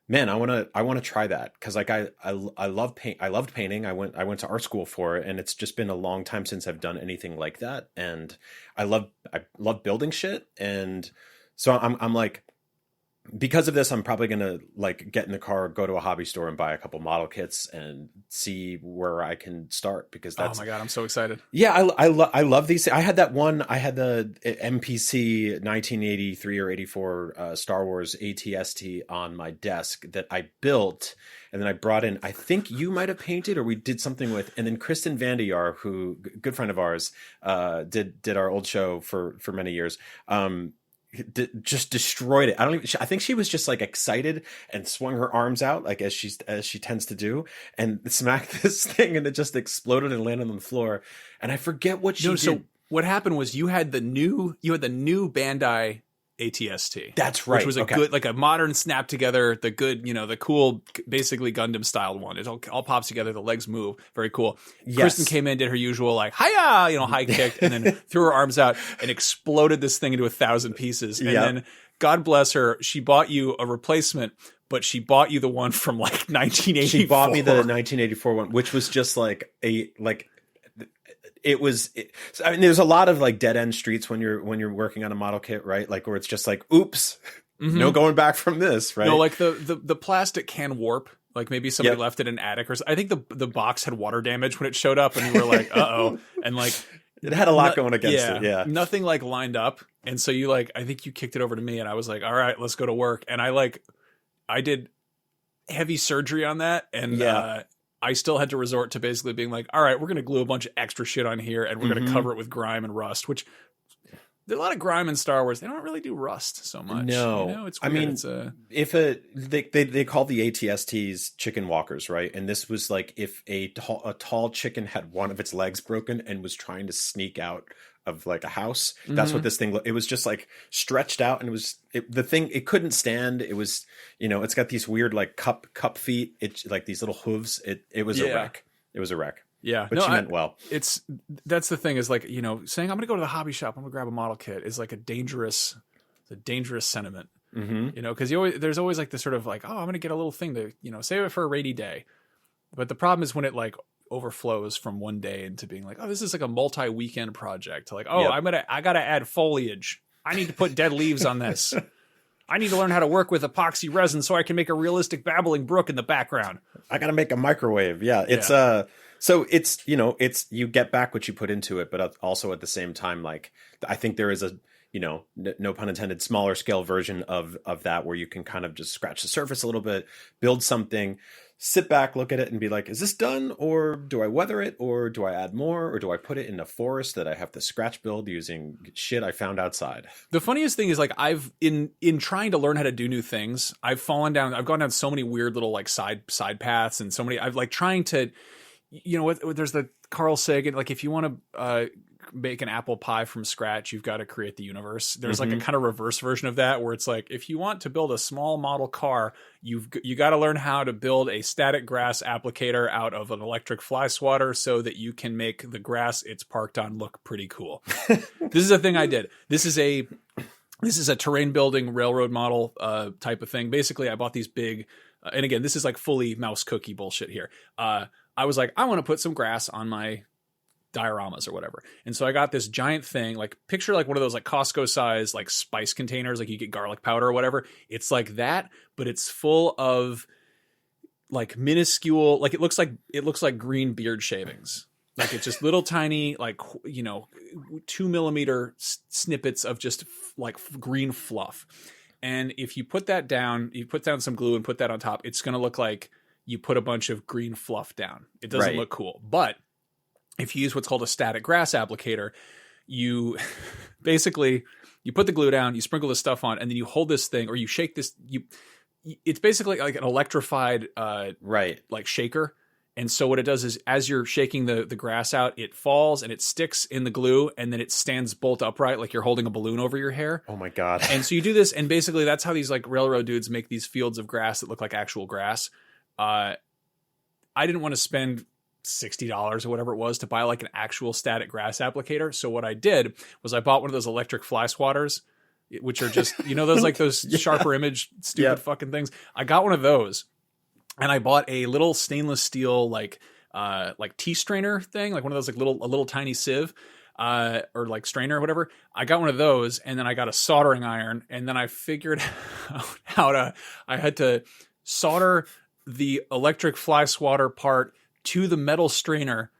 man, I want to try that, because like I love paint. I loved painting. I went to art school for it, and it's just been a long time since I've done anything like that. And I love building shit, and so I'm like, because of this, I'm probably gonna like get in the car, go to a hobby store, and buy a couple model kits and see where I can start. Because that's, oh my god, I'm so excited. Yeah, I love these. I had the MPC 1983 or 84 Star Wars ATST on my desk that I built, and then I brought in. I think you might have painted, or we did something with, and then Kristen Vandiar, who good friend of ours, did our old show for many years. Just destroyed it. I think she was just like excited and swung her arms out like as she tends to do, and smacked this thing, and it just exploded and landed on the floor. And I forget what she did. So what happened was you had the new Bandai ATST. That's right. Which was a good, like a modern snap together, the good, the cool, basically Gundam styled one. It all pops together. The legs move. Very cool. Yes. Kristen came in, did her usual like, hiya, high kicked, and then threw her arms out and exploded this thing into 1,000 pieces. And then, God bless her, she bought you a replacement, but she bought you the one from like 1984. She bought me the 1984 one, which was just like I mean, there's a lot of like dead end streets when you're working on a model kit, right? Like where it's just like, oops, no going back from this, right? No, like the plastic can warp. Like maybe somebody left it in an attic, or I think the box had water damage when it showed up, and you were like, uh-oh. And like it had a lot going against it. Yeah. Nothing like lined up. And so I think you kicked it over to me, and I was like, all right, let's go to work. And I did heavy surgery on that. And I still had to resort to basically being like, all right, we're going to glue a bunch of extra shit on here, and we're going to cover it with grime and rust, which there's a lot of grime in Star Wars. They don't really do rust so much. No, it's weird. I mean, they call the ATSTs chicken walkers, right? And this was like if a tall chicken had one of its legs broken and was trying to sneak out of like a house. That's what this thing, it was just like stretched out, and it couldn't stand. It was, it's got these weird like cup feet. It's like these little hooves. It was a wreck. It was a wreck. Yeah. But she meant well. That's the thing is like, saying I'm going to go to the hobby shop, I'm going to grab a model kit is like a dangerous sentiment, because there's always like this sort of like, oh, I'm going to get a little thing to, save it for a rainy day. But the problem is when it like overflows from one day into being like, oh, this is like a multi-weekend project. Like, oh, I got to add foliage. I need to put dead leaves on this. I need to learn how to work with epoxy resin so I can make a realistic babbling brook in the background. I got to make a microwave. Yeah. It's, So it's, you know, it's, you get back what you put into it, but also at the same time, like, I think there is a, you know, no pun intended, smaller scale version of that where you can kind of just scratch the surface a little bit, build something, sit back, look at it and be like, is this done? Or do I weather it? Or do I add more? Or do I put it in a forest that I have to scratch build using shit I found outside? The funniest thing is, like, I've in trying to learn how to do new things, I've gone down so many weird little like side paths, and so many, I've like trying to, you know what, there's the Carl Sagan, like, if you want to make an apple pie from scratch, you've got to create the universe. There's like a kind of reverse version of that, where it's like, if you want to build a small model car, you got to learn how to build a static grass applicator out of an electric fly swatter so that you can make the grass it's parked on look pretty cool. This is a thing I did. This is a terrain building railroad model type of thing. Basically, I bought these big, and again, this is like fully mouse cookie bullshit here. I was like, I want to put some grass on my dioramas or whatever. And so I got this giant thing, like, picture like one of those like Costco size like spice containers, like you get garlic powder or whatever. It's like that, but it's full of like minuscule, like it looks like green beard shavings. Like, it's just little tiny, like, you know, 2 millimeter snippets of just like green fluff. And if you put that down, you put down some glue and put that on top, it's going to look like you put a bunch of green fluff down. It doesn't look cool. But if you use what's called a static grass applicator, you basically, you put the glue down, you sprinkle this stuff on, and then you hold this thing, or you shake this. It's basically like an electrified, like shaker. And so what it does is, as you're shaking the grass out, it falls and it sticks in the glue, and then it stands bolt upright like you're holding a balloon over your hair. Oh my God. And so you do this, and basically that's how these like railroad dudes make these fields of grass that look like actual grass. I didn't want to spend $60 or whatever it was to buy like an actual static grass applicator. So what I did was I bought one of those electric fly swatters, which are just, you know, those like those sharper image stupid fucking things. I got one of those, and I bought a little stainless steel like tea strainer thing, like one of those like a little tiny sieve or like strainer or whatever. I got one of those, and then I got a soldering iron, and then I figured out I had to solder the electric fly swatter part to the metal strainer,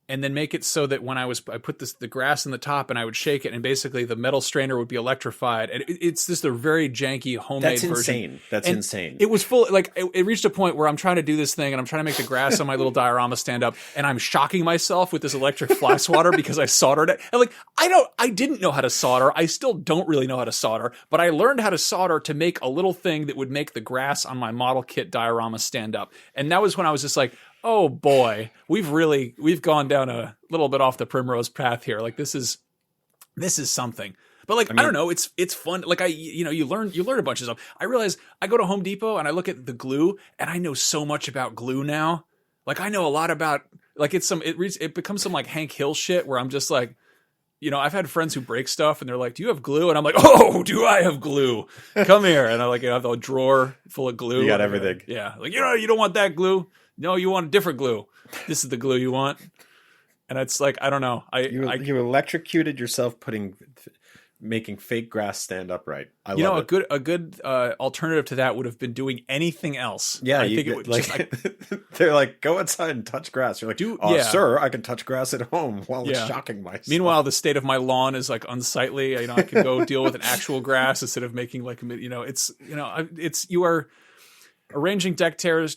and then make it so that when I put the grass in the top and I would shake it, and basically the metal strainer would be electrified. And it's just a very janky homemade version. That's insane. It was full, like, it reached a point where I'm trying to do this thing and I'm trying to make the grass on my little diorama stand up, and I'm shocking myself with this electric fly swatter because I soldered it. And like, I didn't know how to solder. I still don't really know how to solder, but I learned how to solder to make a little thing that would make the grass on my model kit diorama stand up. And that was when I was just like, oh boy, we've gone down a little bit off the primrose path here. Like, this is something. But like, I don't know, it's fun. Like, you learn a bunch of stuff. I realize I go to Home Depot and I look at the glue, and I know so much about glue now. Like, I know a lot about, like, it becomes some like Hank Hill shit where I'm just like, you know, I've had friends who break stuff and they're like, do you have glue? And I'm like, oh, do I have glue? Come here. And I like, have a drawer full of glue. You got everything. Yeah. Like, you don't want that glue. No, you want a different glue. This is the glue you want. And it's like, I don't know. You electrocuted yourself making fake grass stand upright. I love it. A good alternative to that would have been doing anything else. Yeah, I think it would like, they're like, go outside and touch grass. You're like, sir, I can touch grass at home while it's shocking myself. Meanwhile, the state of my lawn is like unsightly. You know, I can go deal with an actual grass instead of making like, you know, you are arranging deck chairs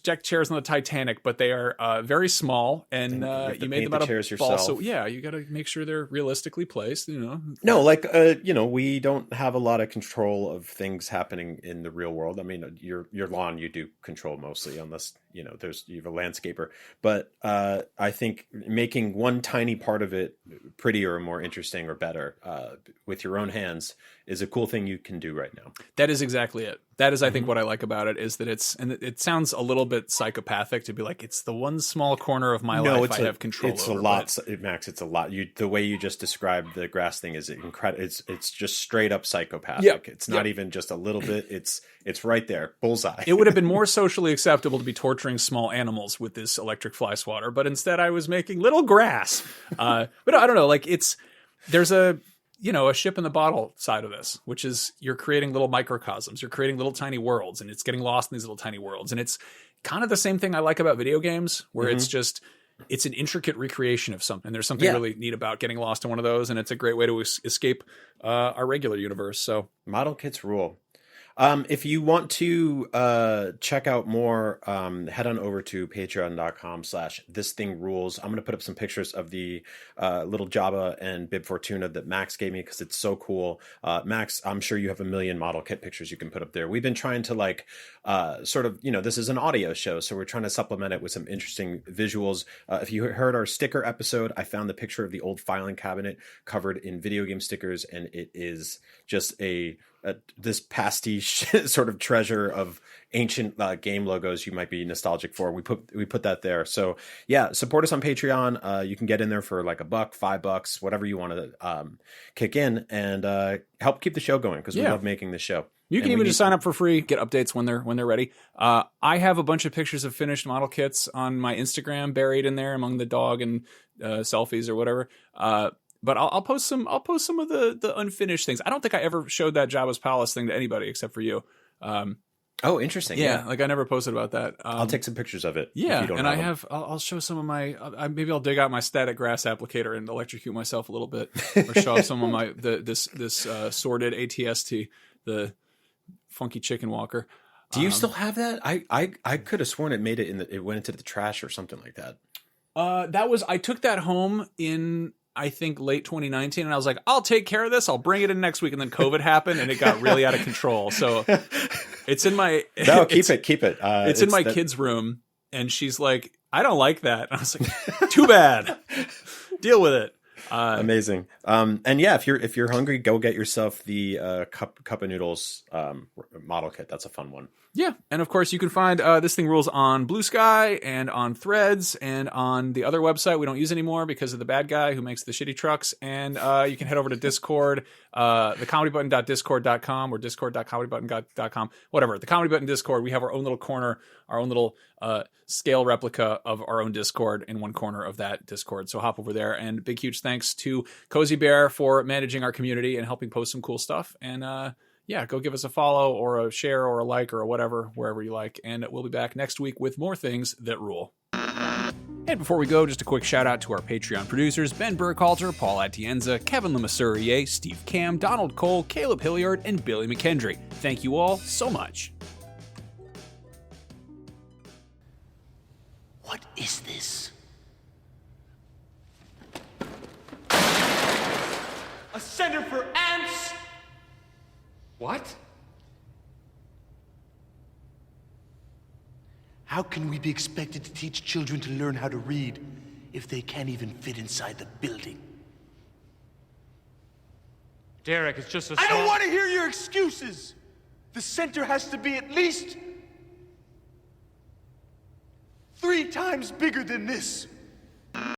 on the Titanic, but they are very small, and you made them out of chairs balls. Yourself. So yeah, you got to make sure they're realistically placed. You know, no, like we don't have a lot of control of things happening in the real world. I mean, your lawn you do control mostly, unless you have a landscaper. But I think making one tiny part of it prettier or more interesting or better with your own hands is a cool thing you can do right now. That is exactly it. That is, I think, what I like about it is that and it sounds a little bit psychopathic to be like, it's the one small corner of my life I have control over. It's a lot, Max. It's a lot. The way you just described the grass thing is incredible. It's just straight up psychopathic. Yep. It's not even just a little bit. It's right there, bullseye. It would have been more socially acceptable to be torturing small animals with this electric fly swatter, but instead I was making little grass. But I don't know. Like, there's a ship in the bottle side of this, which is you're creating little microcosms, you're creating little tiny worlds, and it's getting lost in these little tiny worlds. And it's kind of the same thing I like about video games, where it's just, it's an intricate recreation of something. There's something really neat about getting lost in one of those, and it's a great way to escape our regular universe. So model kits rule. If you want to check out more, head on over to patreon.com/thisthingrules. I'm going to put up some pictures of the little Jabba and Bib Fortuna that Max gave me because it's so cool. Max, I'm sure you have a million model kit pictures you can put up there. We've been trying to like sort of, this is an audio show, so we're trying to supplement it with some interesting visuals. If you heard our sticker episode, I found the picture of the old filing cabinet covered in video game stickers, and it is just this pastiche sort of treasure of ancient game logos you might be nostalgic for. We put that there. So yeah, support us on Patreon. You can get in there for like $1, $5, whatever you want to kick in, and help keep the show going because we love making this show. You can even just sign up for free, get updates when they're ready. I have a bunch of pictures of finished model kits on my Instagram buried in there among the dog and selfies or whatever. But I'll post some. I'll post some of the unfinished things. I don't think I ever showed that Jabba's Palace thing to anybody except for you. Oh, interesting. Yeah, like I never posted about that. I'll take some pictures of it. Yeah, if you don't and have them. I'll show some of my. Maybe I'll dig out my static grass applicator and electrocute myself a little bit, or show off some of my this sorted ATST, the funky chicken walker. Do you still have that? I could have sworn it went into the trash or something like that. I took that home in, I think, late 2019, and I was like, I'll take care of this. I'll bring it in next week. And then COVID happened, and it got really out of control. So it's in my... No, keep it. It's in my kid's room, and she's like, I don't like that. And I was like, too bad. Deal with it. Amazing. And yeah, if you're hungry, go get yourself the cup of noodles model kit. That's a fun one. Yeah, and of course you can find This Thing Rules on Blue Sky and on Threads and on the other website we don't use anymore because of the bad guy who makes the shitty trucks. And you can head over to Discord, thecomedybutton.discord.com or discord.comedybutton.com, whatever. The Comedy Button Discord, we have our own little corner, our own little scale replica of our own Discord in one corner of that Discord. So hop over there. And big, huge thanks to Cozy Bear for managing our community and helping post some cool stuff. And yeah, go give us a follow or a share or a like or a whatever, wherever you like. And we'll be back next week with more things that rule. And before we go, just a quick shout out to our Patreon producers, Ben Burkhalter, Paul Atienza, Kevin Lemasurier, Steve Cam, Donald Cole, Caleb Hilliard, and Billy McKendry. Thank you all so much. What is this? A center for ants? What? How can we be expected to teach children to learn how to read if they can't even fit inside the building? Derek, it's just a I small... don't want to hear your excuses! The center has to be at least 3 times bigger than this.